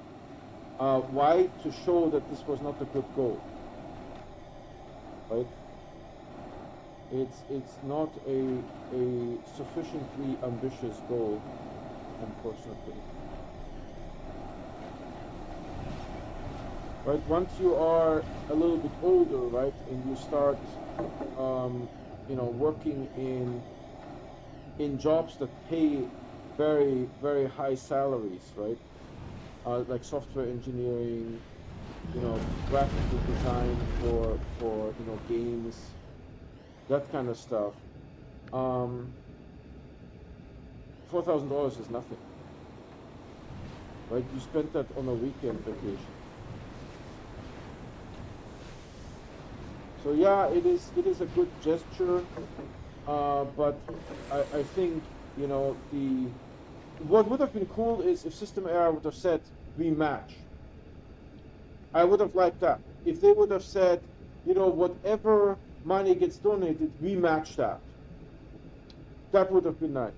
Why? To show that this was not a good goal, right? It's not a sufficiently ambitious goal, unfortunately. Right? Once you are a little bit older, right, and you start, working in jobs that pay very, very high salaries, right? Like software engineering, graphical design for games, that kind of stuff. $4,000 is nothing, right? You spent that on a weekend vacation. So yeah, it is a good gesture, but I think the what would have been cool is if System Era would have said we match. I would have liked that. If they would have said, whatever money gets donated, we match that. That would have been nice.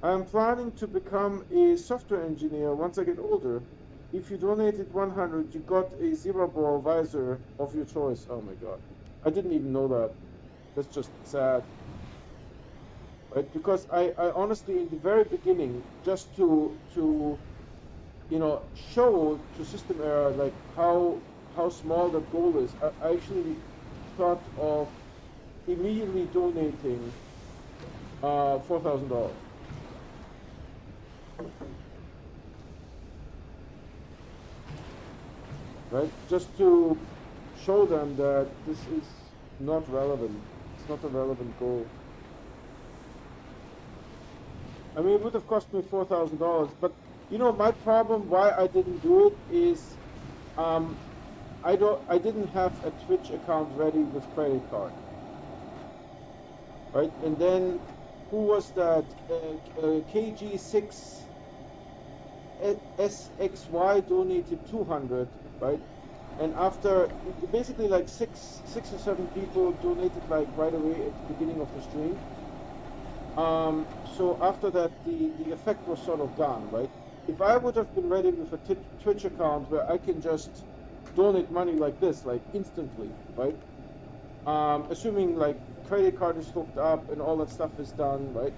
I'm planning to become a software engineer once I get older. If you donated 100, you got a zero ball visor of your choice. Oh my God. I didn't even know that. That's just sad. Right? Because I honestly, in the very beginning, just to show to System Era like how small that goal is, I actually thought of immediately donating $4,000. Right? Just to show them that this is not relevant. It's not a relevant goal. I mean, it would have cost me $4,000, but my problem why I didn't do it is, I didn't have a Twitch account ready with credit card, right? And then who was that? KG6 SXY donated 200, right? And after basically like six or seven people donated like right away at the beginning of the stream. So after that, the effect was sort of gone, right? If I would have been ready with a Twitch account where I can just donate money like this, like instantly, right? Assuming like credit card is hooked up and all that stuff is done, right?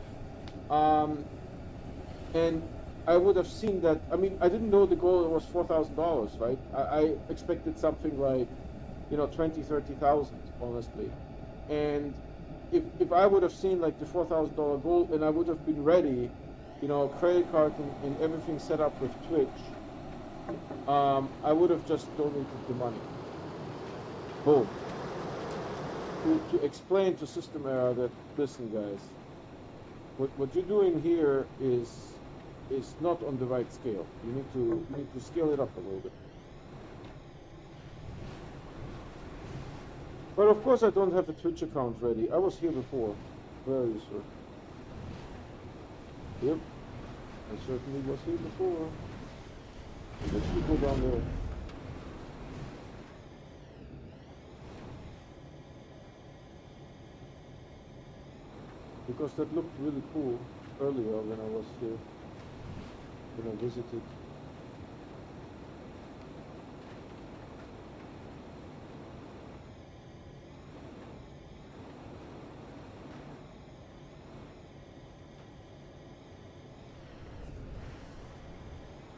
And I would have seen that. I mean, I didn't know the goal was $4,000, right? I expected something like, 20, 30,000, honestly. And if I would have seen like the $4,000 goal and I would have been ready, credit card and everything set up with Twitch, I would have just donated the money. Boom. To explain to System Era that, listen, guys, what you're doing here is not on the right scale. You need to scale it up a little bit. But of course, I don't have a Twitch account ready. I was here before. Where are you, sir? Yep, I certainly was here before. Let's go down there. Because that looked really cool earlier when I was here, when I visited.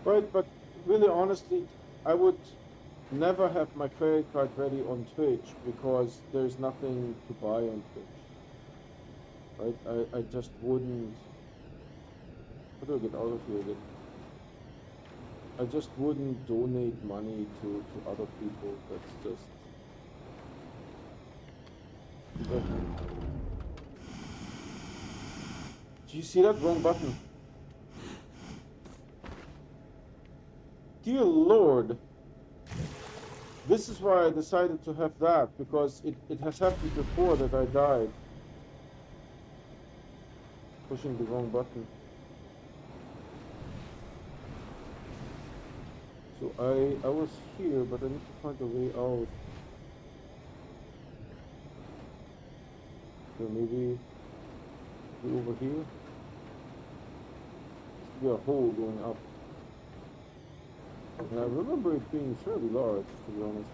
Right, but really honestly, I would never have my credit card ready on Twitch because there's nothing to buy on Twitch. Right? I just wouldn't. How do I get out of here again? I just wouldn't donate money to other people. That's just. Do you see that? Wrong button. Dear Lord. This is why I decided to have that, because it has happened before that I died. Pushing the wrong button. So I was here, but I need to find a way out. So maybe over here. Used to be a hole going up. And I remember it being fairly large, to be honest.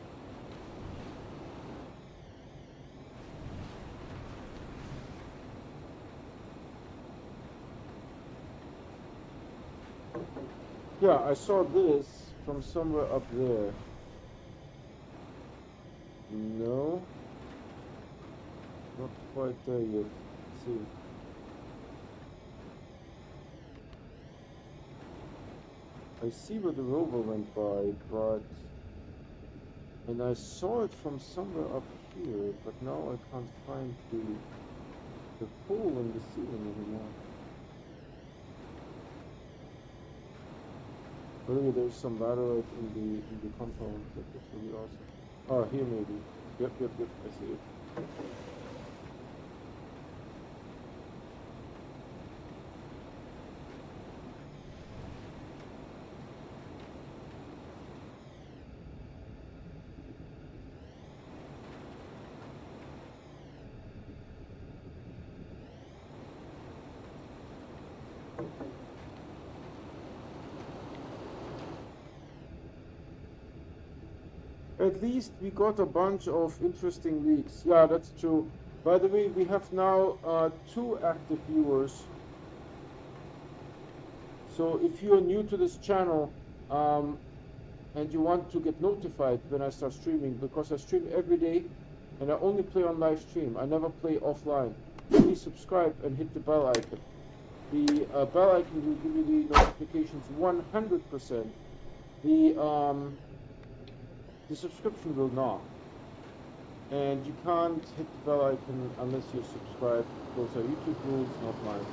Yeah, I saw this from somewhere up there. No, not quite there yet. Let's see. I see where the rover went by, but... And I saw it from somewhere up here, but now I can't find the hole in the ceiling anymore. Maybe there's some laterite in the compound. That looks really awesome. Oh, here maybe. Yep, I see it. At least we got a bunch of interesting leaks. Yeah, that's true. By the way, we have now 2 active viewers. So if you are new to this channel and you want to get notified when I start streaming, because I stream every day and I only play on live stream, I never play offline, please subscribe and hit the bell icon. The bell icon will give you the notifications 100%. The subscription will not. And you can't hit the bell icon unless you subscribe. Those are YouTube rules, not mine.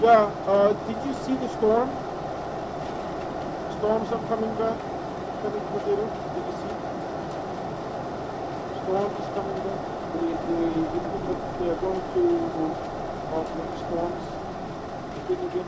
Yeah, did you see the storm? Storms are coming back. Potato, did you see? Storm is coming back. They are going to make storms again.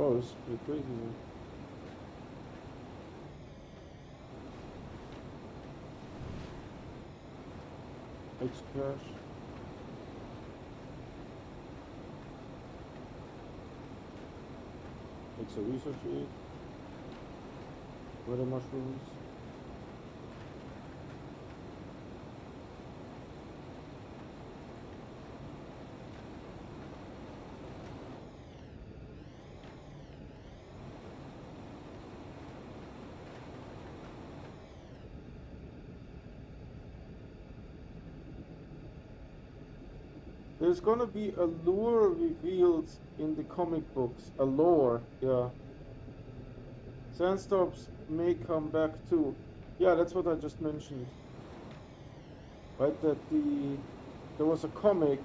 Oh, this is pretty crazy, man. X crash. It's a research aid. Weather mushrooms. There's gonna be a lure revealed in the comic books. A lore, yeah. Sandstorms may come back too. Yeah, that's what I just mentioned. Right, that there was a comic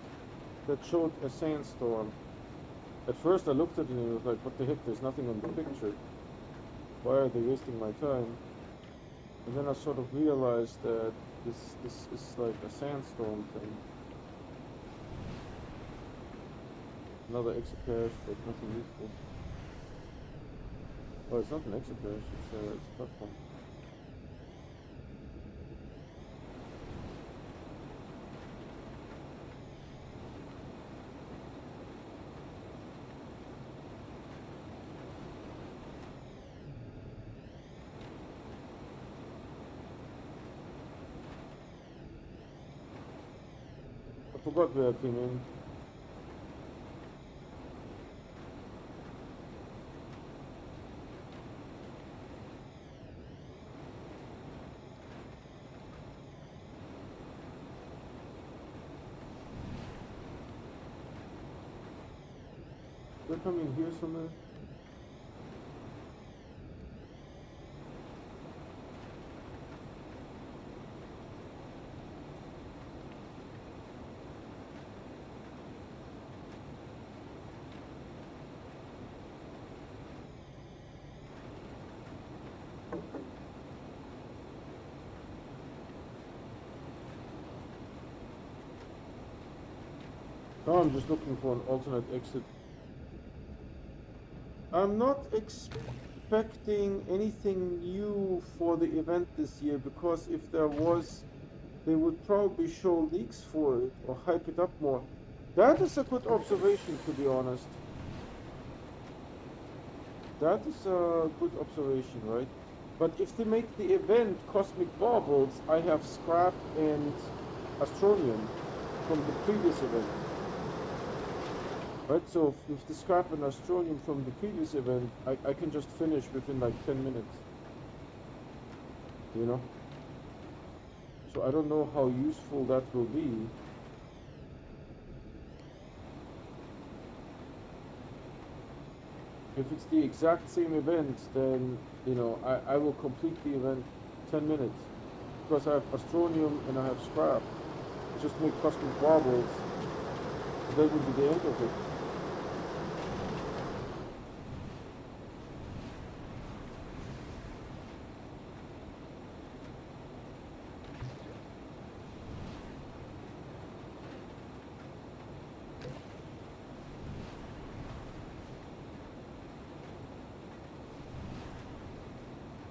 that showed a sandstorm. At first I looked at it and I was like, what the heck, there's nothing on the picture. Why are they wasting my time? And then I sort of realized that this is like a sandstorm thing. Another exocache, but nothing useful. Oh, it's not an exocache, it's a platform. I forgot where I came in. they're coming here somewhere. No, I'm just looking for an alternate exit. I'm not expecting anything new for the event this year, because if there was, they would probably show leaks for it or hype it up more. That is a good observation, to be honest. That is a good observation, right? But if they make the event Cosmic Baubles, I have Scrap and Astronium from the previous event. Right, so if the Scrap and Astronium from the previous event, I can just finish within like 10 minutes. You know? So I don't know how useful that will be. If it's the exact same event, then, you know, I will complete the event 10 minutes. Because I have Astronium and I have Scrap. Just make Cosmic Baubles. That would be the end of it.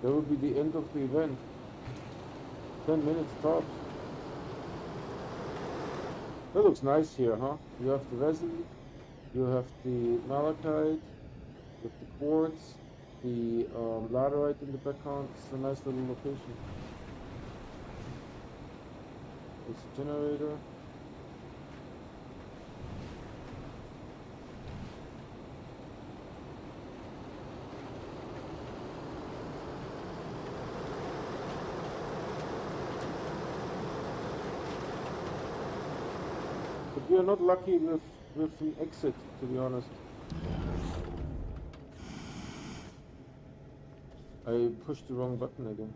That would be the end of the event. 10 minutes tops. That looks nice here, huh? You have the resin, you have the malachite, you have the quartz, the laterite in the background. It's a nice little location. It's a generator. But we are not lucky with an exit, to be honest. I pushed the wrong button again.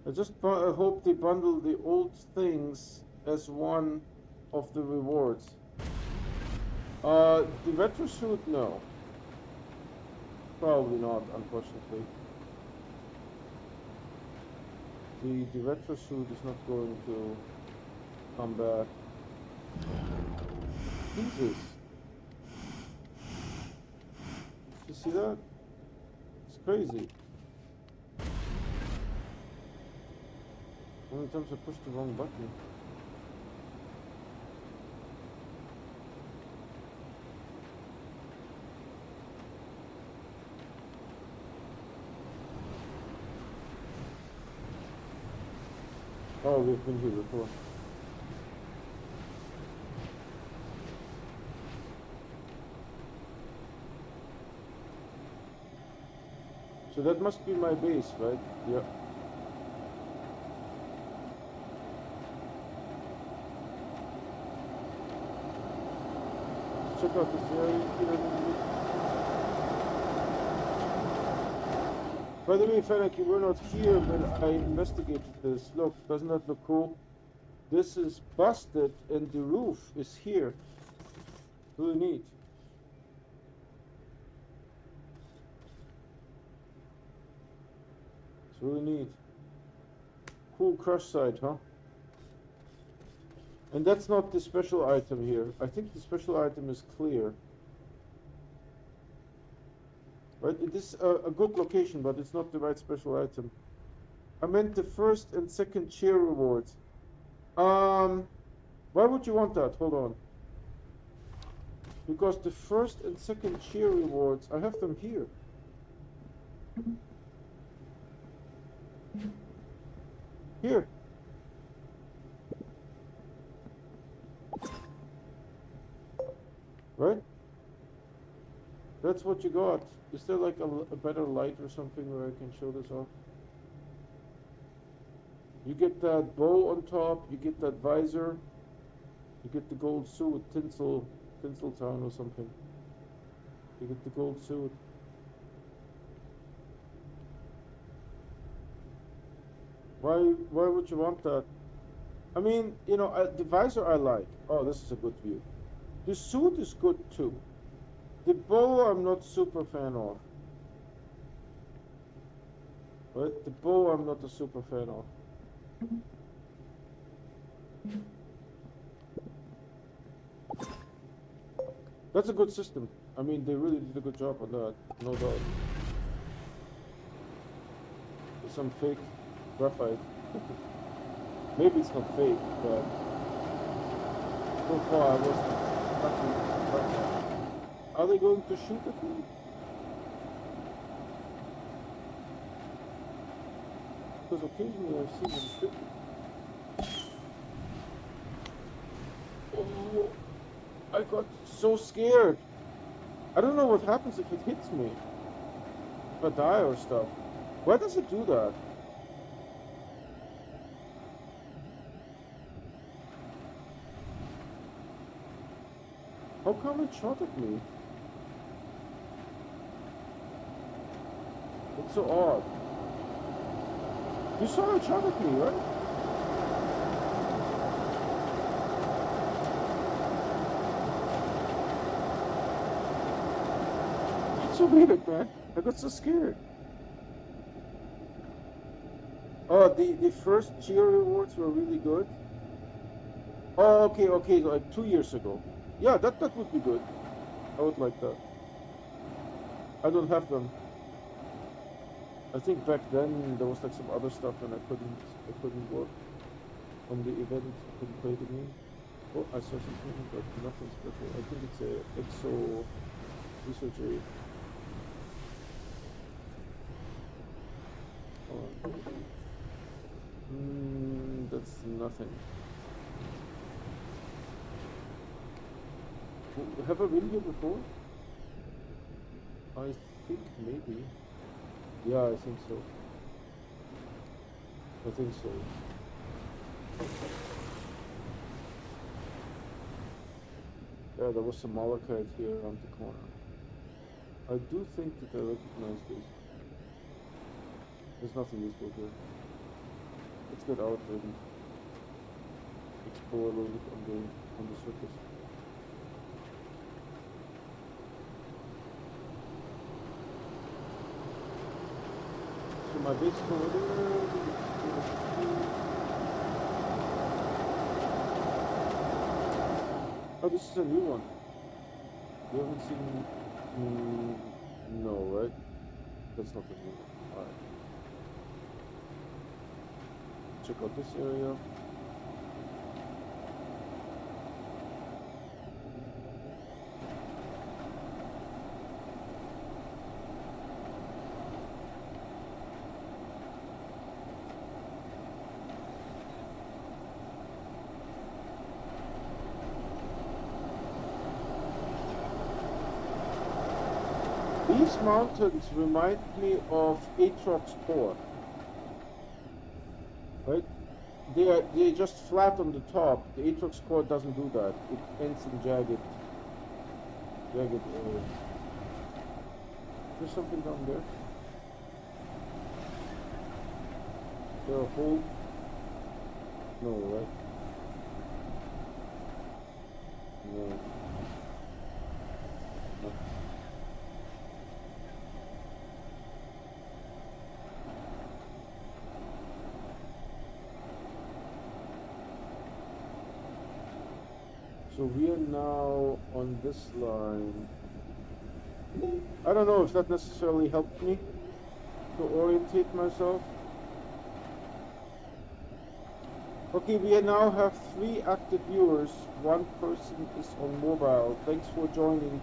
I just hope they bundle the old things as one of the rewards. The retro suit, no. Probably not, unfortunately. The retro suit is not going to come back. Jesus. You see that? It's crazy. How many times I pushed the wrong button? Oh, we've been here before. So that must be my base, right? Yeah. Check out this area. By the way, Fennec, you were not here when I investigated this. Look, doesn't that look cool? This is busted and the roof is here. Really neat. It's really neat. Cool crush site, huh? And that's not the special item here. I think the special item is clear. Right? It is a good location, but it's not the right special item. I meant the first and second cheer rewards. Why would you want that? Hold on. Because the first and second cheer rewards, I have them here. Here. Right? That's what you got. Is there like a better light or something where I can show this off? You get that bow on top, you get that visor, You get the gold suit, Tinsel Town or something. You get the gold suit. Why would you want that? I mean, you know, the visor I like. Oh, this is a good view. The suit is good too. The bow I'm not super fan of. Right? The bow I'm not a super fan of. That's a good system. I mean, they really did a good job on that, no doubt. There's some fake graphite. Maybe it's not fake, but so far I wasn't happy. Are they going to shoot at me? Because occasionally I've seen them shoot. Oh, I got so scared. I don't know what happens if it hits me. If I die or stuff. Why does it do that? How come it shot at me? It's so odd. You saw it shot at me, right? It's so weird, man. I got so scared. Oh, the first cheer rewards were really good. Oh, okay, like 2 years ago. Yeah, that would be good. I would like that. I don't have them. I think back then there was like some other stuff and I couldn't work on the event. I couldn't play the game. Oh, I saw something, but nothing special. I think it's a exo research aid. Oh. That's nothing. Have I been here before? I think maybe. Yeah, I think so. I think so. Yeah, there was some malachite here around the corner. I do think that I recognize this. There's nothing useful here. Let's get out and explore a little bit on the surface. So my base is over there. Oh, this is a new one. You haven't seen... no, right? That's not the new one. Alright. Check out this area. These mountains remind me of Aatrox core, right? They're just flat on the top. The Aatrox core doesn't do that. It ends in jagged areas. There's something down there. Is there a hole? No, right? No. No. So we are now on this line. I don't know if that necessarily helped me to orientate myself. Okay, we now have 3 active viewers. 1 person is on mobile. Thanks for joining.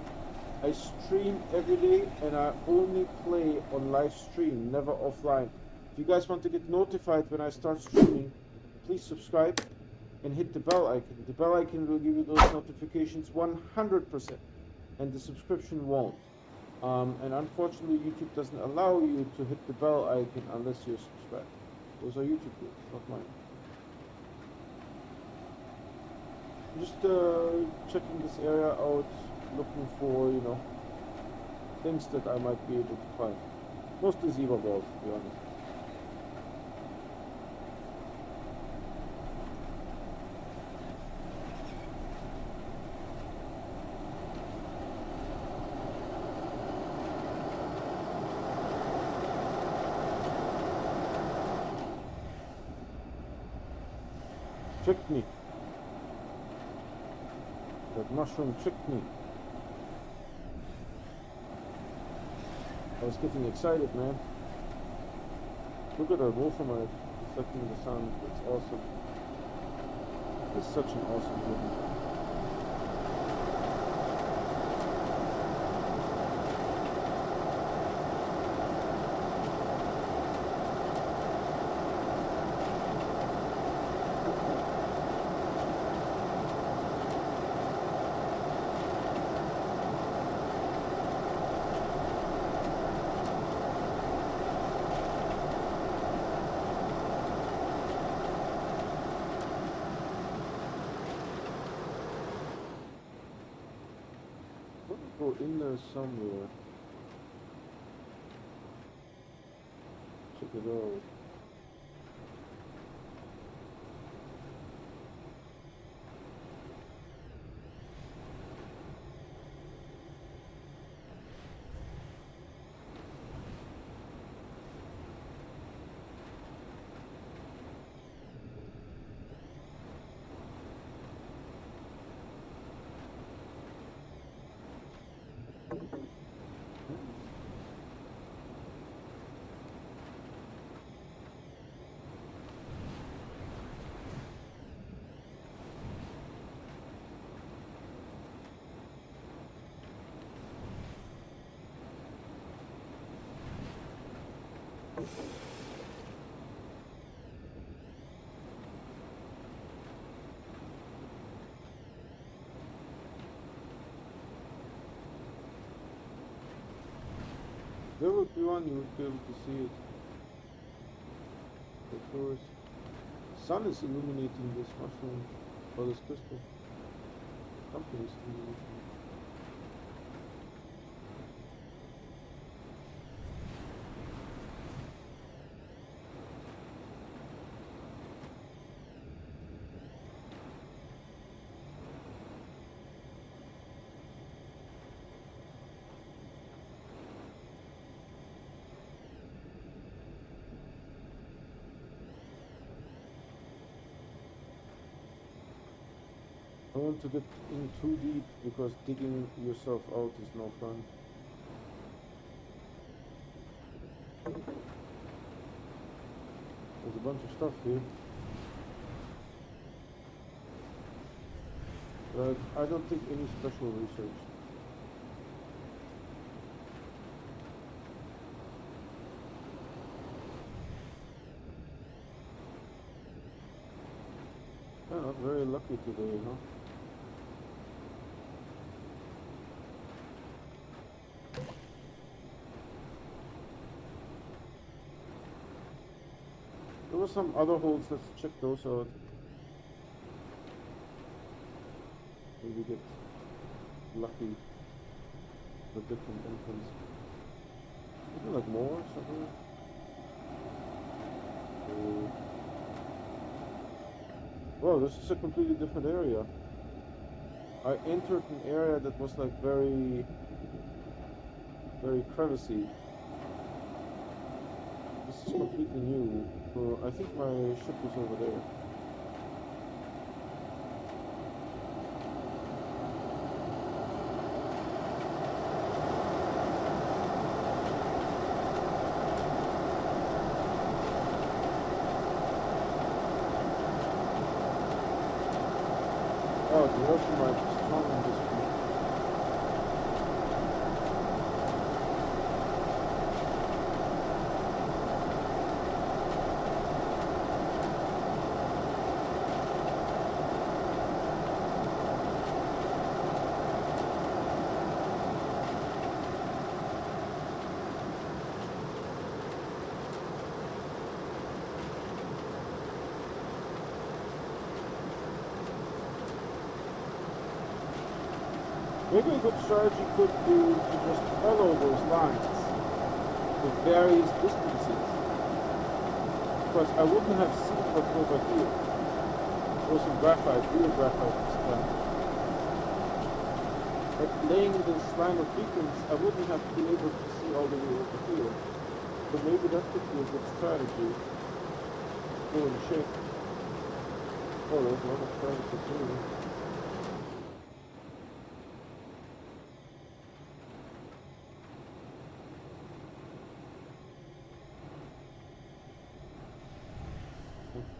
I stream every day and I only play on live stream, never offline. If you guys want to get notified when I start streaming, please subscribe and hit the bell icon. The bell icon will give you those notifications 100%, and the subscription won't. And unfortunately, YouTube doesn't allow you to hit the bell icon unless you're subscribed. Those are YouTube rules, not mine. Just checking this area out, looking for, you know, things that I might be able to find. Mostly zebra balls, to be honest. Tricked me. That mushroom tricked me. I was getting excited, man. Look at that wolframite reflecting the sun. It's awesome. It's such an awesome movie. Go in there somewhere. Check it out. There would be one, you would be able to see it. Of course. The sun is illuminating this mushroom, or this crystal. Something is illuminating. I don't want to get in too deep because digging yourself out is no fun. There's a bunch of stuff here. But I don't think any special research. Yeah, not very lucky today, huh? There were some other holes, let's check those out. Maybe get lucky with different entrance. Is there like more somewhere? Wow, this is a completely different area. I entered an area that was like very crevassy. This is completely new. So I think my ship is over there. Oh, the ocean might be strong in this one. Maybe a good strategy could be to just follow those lines with various distances. Because I wouldn't have seen what's over here. Or some graphite, real graphite this time. But laying this line of beacons, I wouldn't have been able to see all the way over here. So maybe that could be a good strategy. Holy shit. Oh, there's a lot of strategy too.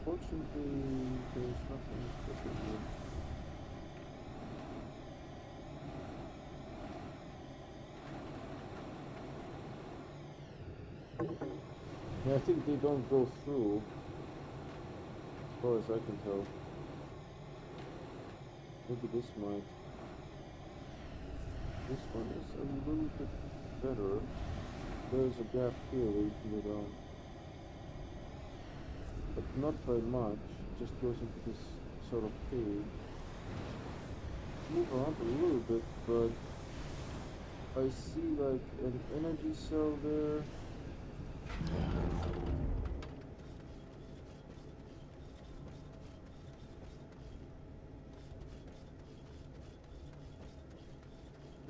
Unfortunately, there's nothing special here. Yeah, I think they don't go through, as far as I can tell. Maybe this might. This one is a little bit better. There's a gap here where you can go down. But not by much. It just goes into this sort of cave. Move around a little bit, but I see like an energy cell there.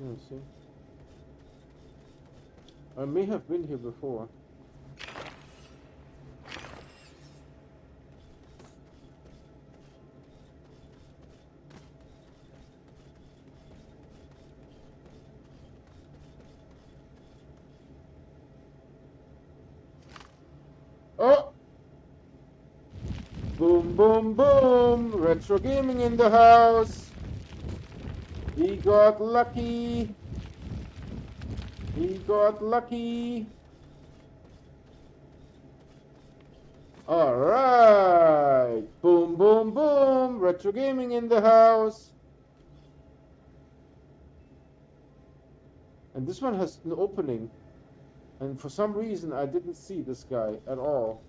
Yeah, see? I may have been here before. Oh! Boom, boom, boom! Retro gaming in the house! He got lucky! He got lucky! Alright! Boom, boom, boom! Retro gaming in the house! And this one has an opening. And for some reason I didn't see this guy at all.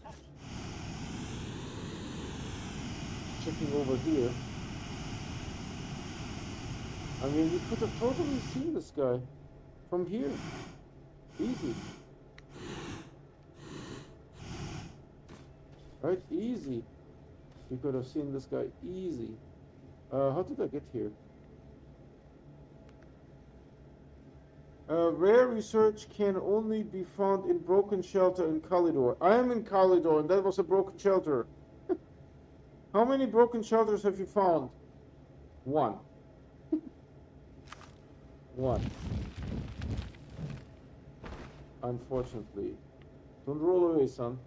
Checking over here. I mean, we could have totally seen this guy from here. Easy. Right? Easy. We could have seen this guy easy. How did I get here? Rare research can only be found in broken shelter in Calidor. I am in Calidor, and that was a broken shelter. How many broken shelters have you found? One. One. Unfortunately. Don't roll away, son.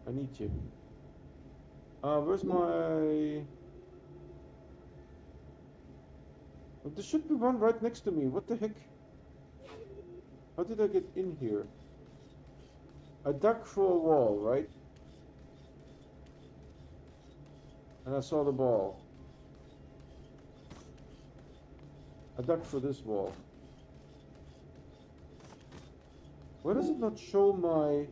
I need you. Where's my... There should be one right next to me. What the heck? How did I get in here? I dug through a wall, right? And I saw the ball. I dug through this wall. Why does it not show my...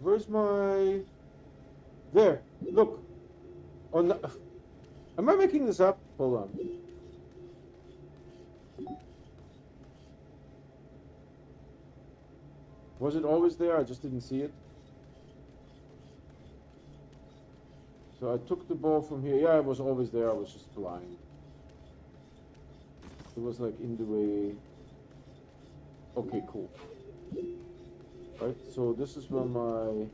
Where's my... There, look. On the... Am I making this up? Hold on. Was it always there? I just didn't see it. So I took the ball from here. Yeah, it was always there. I was just blind. It was like in the way. Okay, cool. Right, so this is where my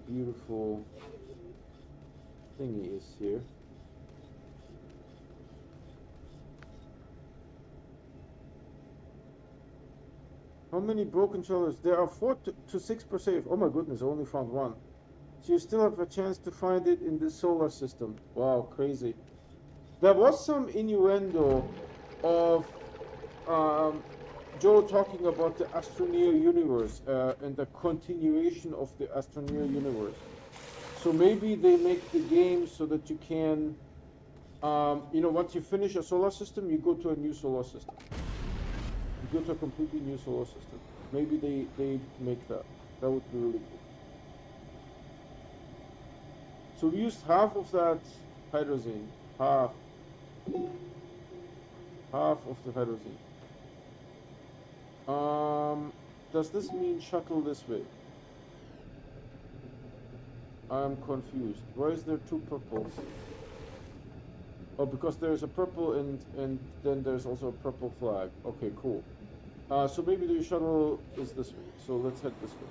beautiful thingy is here. How many broken shelters? There are 4 to 6 per save. Oh my goodness, I only found one. So you still have a chance to find it in the solar system. Wow, crazy. There was some innuendo of Joe talking about the Astroneer universe and the continuation of the Astroneer universe. So maybe they make the game so that you can, you know, once you finish a solar system, you go to a new solar system. You go to a completely new solar system. Maybe they make that. That would be really cool. So we used half of that hydrazine. Half. Half of the hydrazine. Does this mean shuttle this way? I'm confused. Why is there two purples? Oh, because there's a purple and then there's also a purple flag. Okay, cool. So maybe the shuttle is this way. So let's head this way.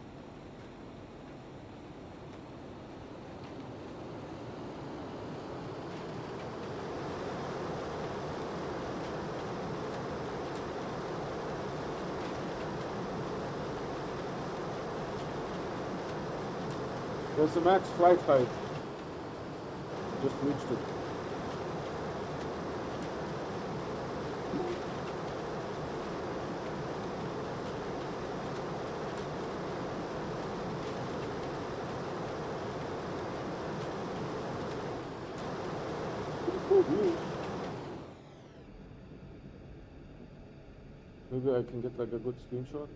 There's the max flight height. Just reached it. Maybe I can get like a good screenshot.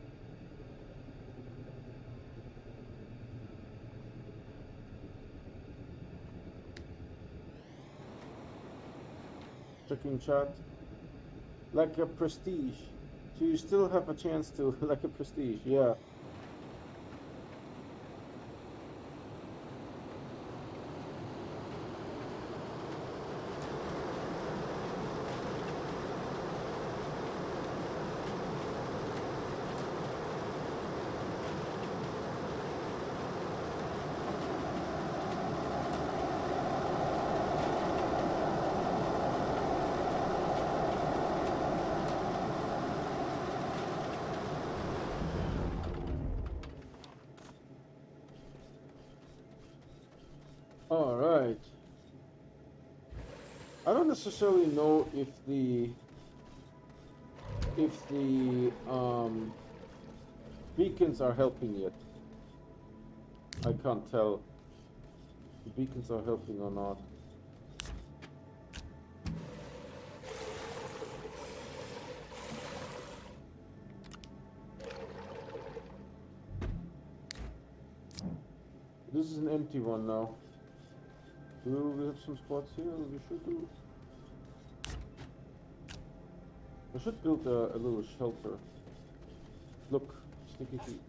Checking chat. Like a prestige. So you still have a chance to like a prestige, yeah. All right. I don't necessarily know if the beacons are helping yet. I can't tell if the beacons are helping or not. This is an empty one now. Do we have some spots here? We should do. I should build a little shelter. Look, sticky feet.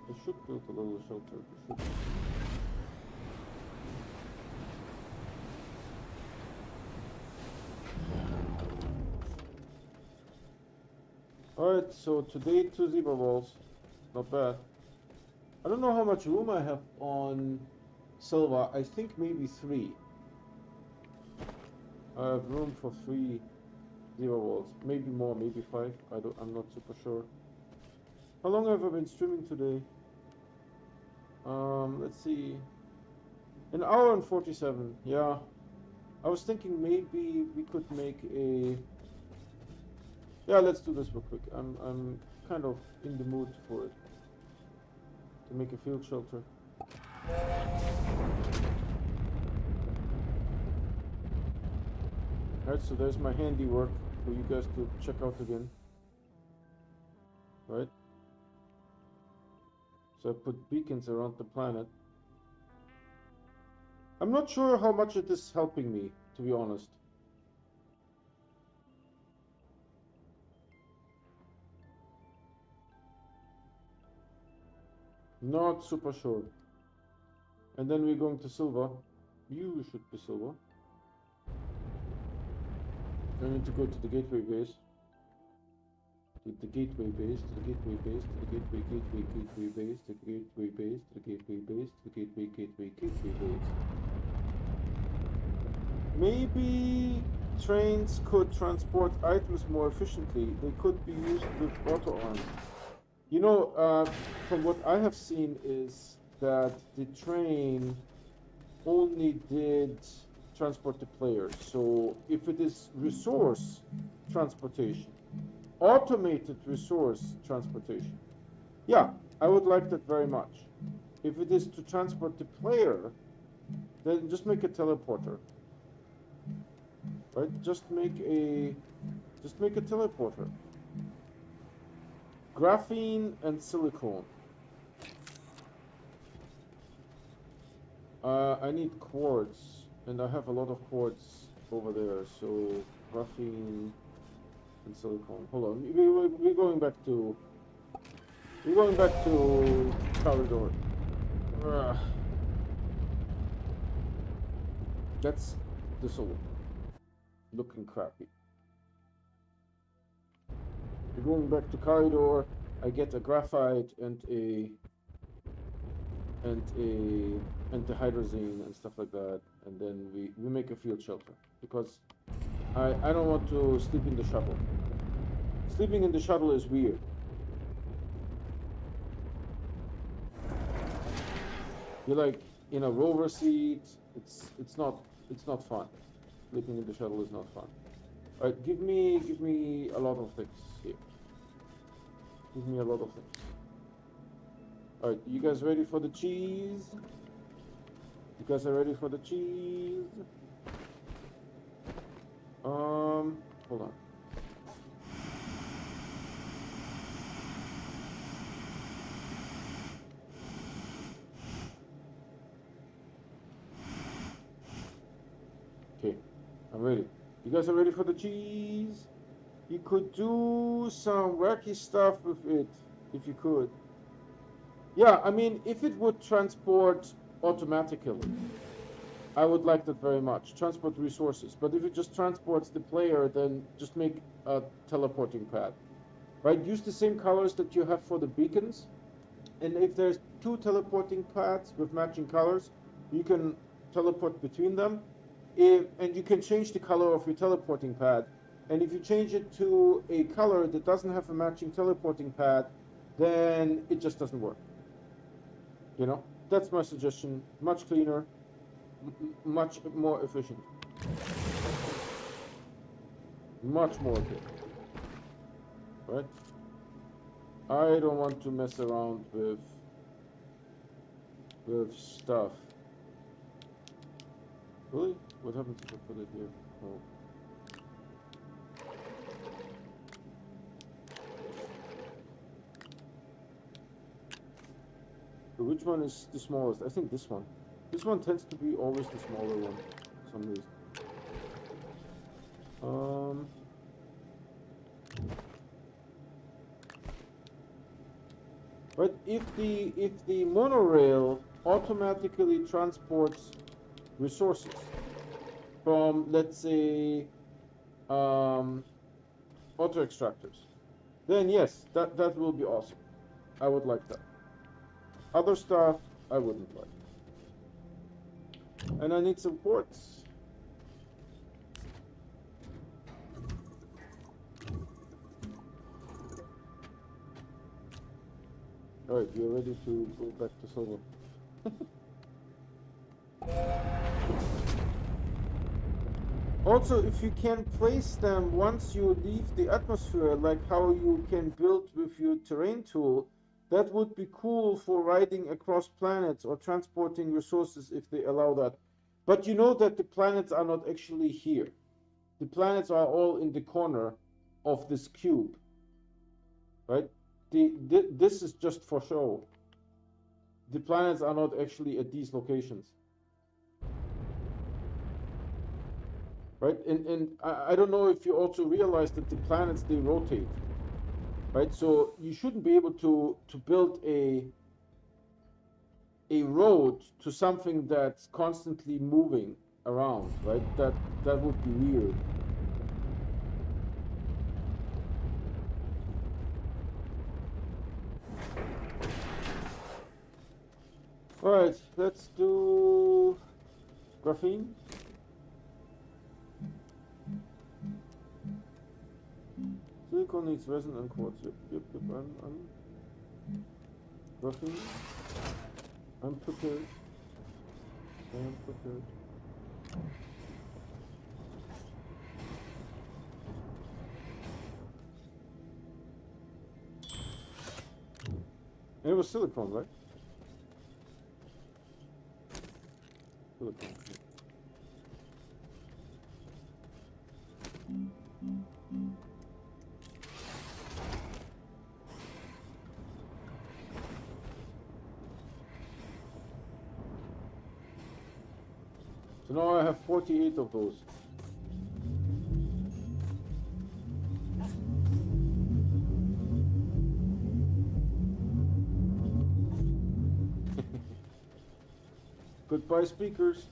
I should build a little shelter. Alright, so today 2 zebra balls. Not bad. I don't know how much room I have on Silva. I think maybe 3. I have room for 3 zebra balls. Maybe more, maybe 5. I'm not super sure. How long have I been streaming today? Let's see. An hour and 47. Yeah. I was thinking maybe we could make a. Yeah, let's do this real quick. I'm kind of in the mood for it. To make a field shelter. Alright, so there's my handiwork for you guys to check out again. Right? So I put beacons around the planet. I'm not sure how much it is helping me, to be honest. Not super sure. And then we're going to Silva. You should be Silva. I need to go to the gateway base. To the gateway base, to the gateway base, to the gateway base, to the gateway base, to the gateway base, to the gateway base. Maybe trains could transport items more efficiently. They could be used with auto arms. You know, from what I have seen is that the train only did transport the players. So if it is resource transportation, automated resource transportation, yeah, I would like that very much. If it is to transport the player, then just make a teleporter. Right? Just make a teleporter. Graphene and silicone. I need quartz, and I have a lot of quartz over there. So graphene and silicon. Hold on, we're going back to Calidor. Ugh. That's this all looking crappy. We're going back to Calidor. I get a graphite and the hydrazine and stuff like that, and then we make a field shelter because I don't want to sleep in the shuttle. Sleeping in the shuttle is weird. You're like in a rover seat. It's not fun. Sleeping in the shuttle is not fun. All right, give me a lot of things here. Give me a lot of things. All right, you guys ready for the cheese? You guys are ready for the cheese? Hold on. Okay, I'm ready. You guys are ready for the cheese? You could do some wacky stuff with it, if you could. Yeah, I mean, if it would transport automatically, I would like that very much. Transport resources. But if it just transports the player, then just make a teleporting pad. Right? Use the same colors that you have for the beacons. And if there's two teleporting pads with matching colors, you can teleport between them. And you can change the color of your teleporting pad. And if you change it to a color that doesn't have a matching teleporting pad, then it just doesn't work. You know? That's my suggestion. Much cleaner, much more efficient. Much more efficient. Right? I don't want to mess around with stuff. Really? What happens if I put it here? Oh. So which one is the smallest? I think this one. This one tends to be always the smaller one for some reason. But if the monorail automatically transports resources from, let's say, auto extractors, then yes, that will be awesome. I would like that. Other stuff I wouldn't like. And I need some quartz. Alright, you're ready to go back to silver. Also, if you can place them once you leave the atmosphere, like how you can build with your terrain tool, that would be cool for riding across planets or transporting resources if they allow that. But you know that the planets are not actually here. The planets are all in the corner of this cube, right? This is just for show. The planets are not actually at these locations. Right? And I don't know if you also realize that the planets, they rotate. Right? So you shouldn't be able to build a road to something that's constantly moving around, right? That would be weird. All right, let's do graphene. Silicon needs resin and quartz. Yep. I'm graphene. I'm prepared. I am prepared. And it was silicon, right? Silicon. So now I have 48 of those. Goodbye, speakers.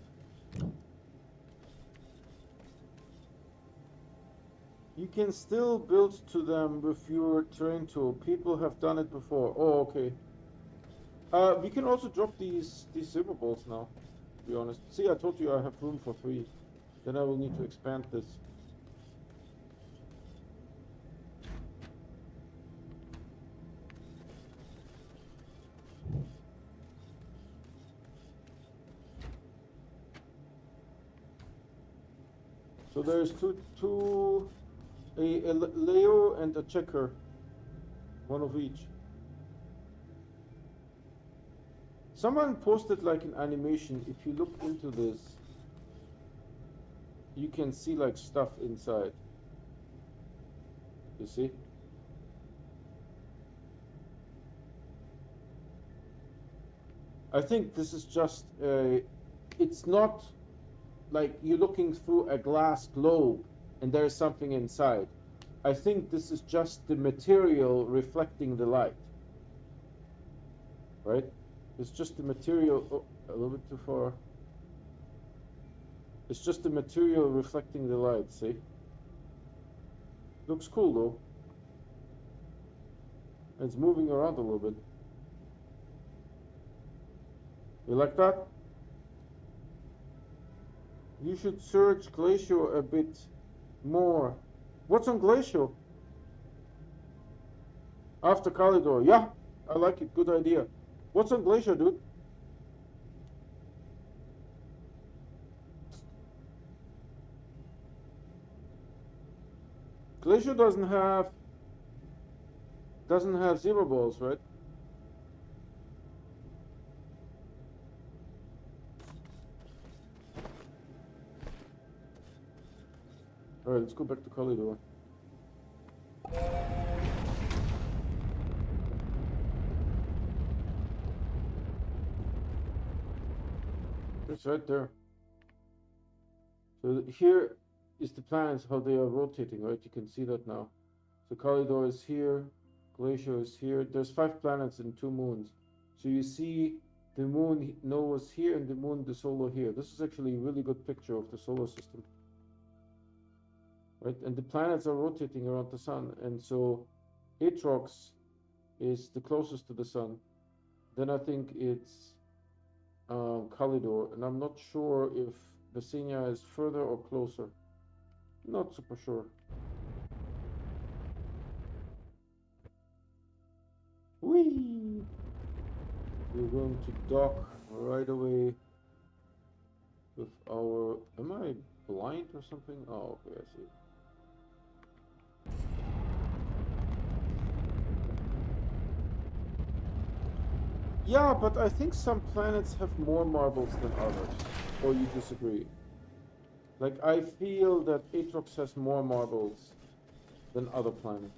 You can still build to them with your terrain tool. People have done it before. Oh, okay. We can also drop these silver balls now, to be honest. See, I told you I have room for 3. Then I will need to expand this. So there's a Leo and a checker, one of each. Someone posted like an animation. If you look into this, you can see like stuff inside. You see? I think this is just it's not like you're looking through a glass globe and there's something inside. I think this is just the material reflecting the light. Right? It's just the material. Oh, a little bit too far. It's just the material reflecting the light, see? Looks cool though. It's moving around a little bit. You like that? You should search Glacial a bit more. What's on Glacial? After Calidor. Yeah, I like it. Good idea. What's on Glacial, dude? Glacial doesn't have zero balls, right? Alright, let's go back to Calidor. It's right there. So here is the planets, how they are rotating, right? You can see that now. So Calidor is here, Glacial is here. There's 5 planets and 2 moons. So you see the moon Noah's here and the moon the solar here. This is actually a really good picture of the solar system. Right? And the planets are rotating around the sun. And so Atrox is the closest to the sun. Then I think it's Calidor. And I'm not sure if Vecina is further or closer. Not super sure. Whee! We're going to dock right away with our... Am I blind or something? Oh, okay, I see. Yeah, but I think some planets have more marbles than others. Or you disagree? Like, I feel that Atrox has more marbles than other planets.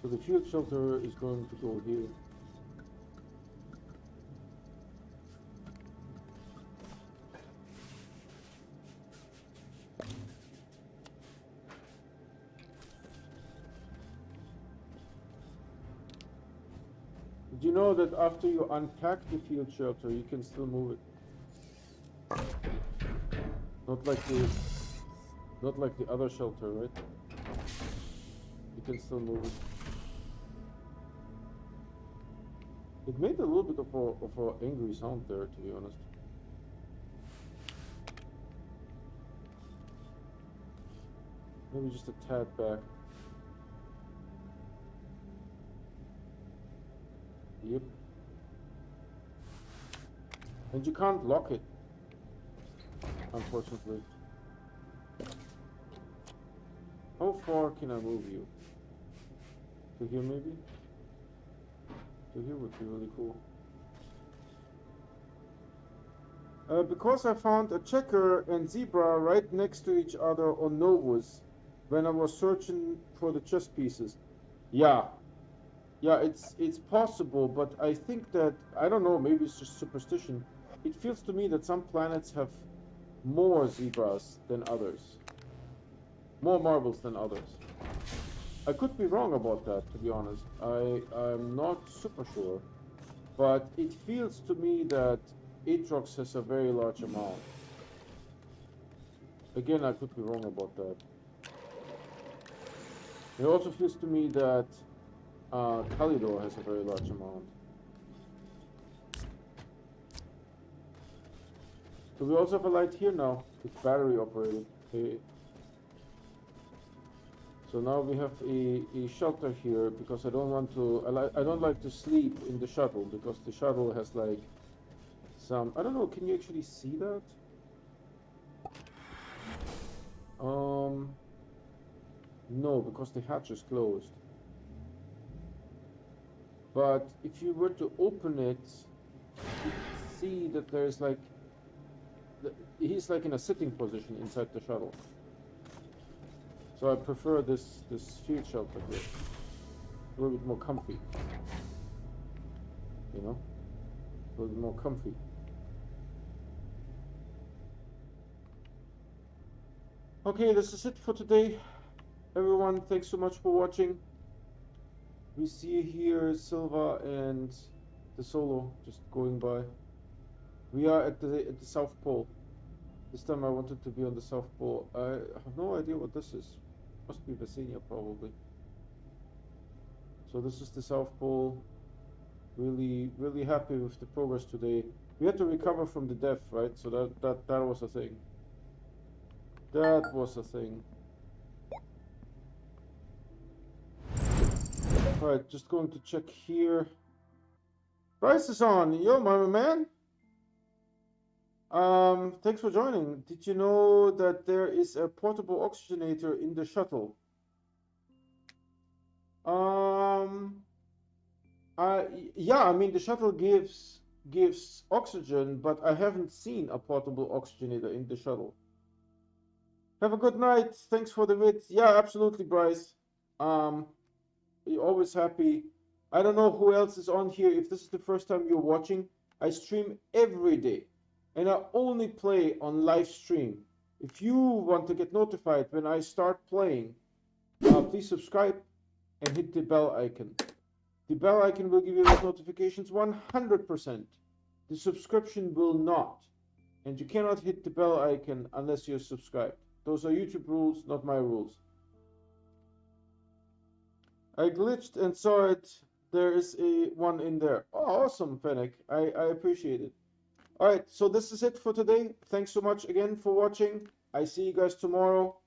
So the field shelter is going to go here. Did you know that after you unpack the field shelter, you can still move it? Not like the other shelter, right? You can still move it. It made a little bit of a angry sound there, to be honest. Maybe just a tad back. Yep. And you can't lock it, unfortunately. How far can I move you? To here, maybe? To here would be really cool. Because I found a checker and zebra right next to each other on Novus when I was searching for the chess pieces. Yeah, yeah, it's possible, but I think that I don't know. Maybe it's just superstition. It feels to me that some planets have more zebras than others, more marbles than others. I could be wrong about that, to be honest. I'm not super sure, but it feels to me that Atrox has a very large amount. Again, I could be wrong about that. It also feels to me that Calidor has a very large amount. So we also have a light here now. It's battery operated. Okay. So now we have a shelter here because I don't want to. I don't like to sleep in the shuttle because the shuttle has like some. I don't know. Can you actually see that? No, because the hatch is closed. But if you were to open it, you see that there's like he's like in a sitting position inside the shuttle. So I prefer this field shelter here. A little bit more comfy. You know? A little bit more comfy. Okay, this is it for today. Everyone, thanks so much for watching. We see here Silva and the Solo just going by. We are at the South Pole. This time I wanted to be on the South Pole. I have no idea what this is. Must be Vesenia probably. So this is the South Pole. Really happy with the progress today. We had to recover from the death, right? So that was a thing. That was a thing. Alright, just going to check here. Bryce is on. Yo, my man. Thanks for joining. Did you know that there is a portable oxygenator in the shuttle? Yeah, I mean the shuttle gives oxygen, but I haven't seen a portable oxygenator in the shuttle. Have a good night. Thanks for the vid. Yeah, absolutely, Bryce. You're always happy. I don't know who else is on here. If this is the first time you're watching, I stream every day, and I only play on live stream. If you want to get notified when I start playing, please subscribe and hit the bell icon. The bell icon will give you those notifications 100%. The subscription will not. And you cannot hit the bell icon unless you're subscribed. Those are YouTube rules, not my rules. I glitched and saw it. There is a one in there. Oh, awesome, Fennec. I appreciate it. Alright, so this is it for today. Thanks so much again for watching. I see you guys tomorrow.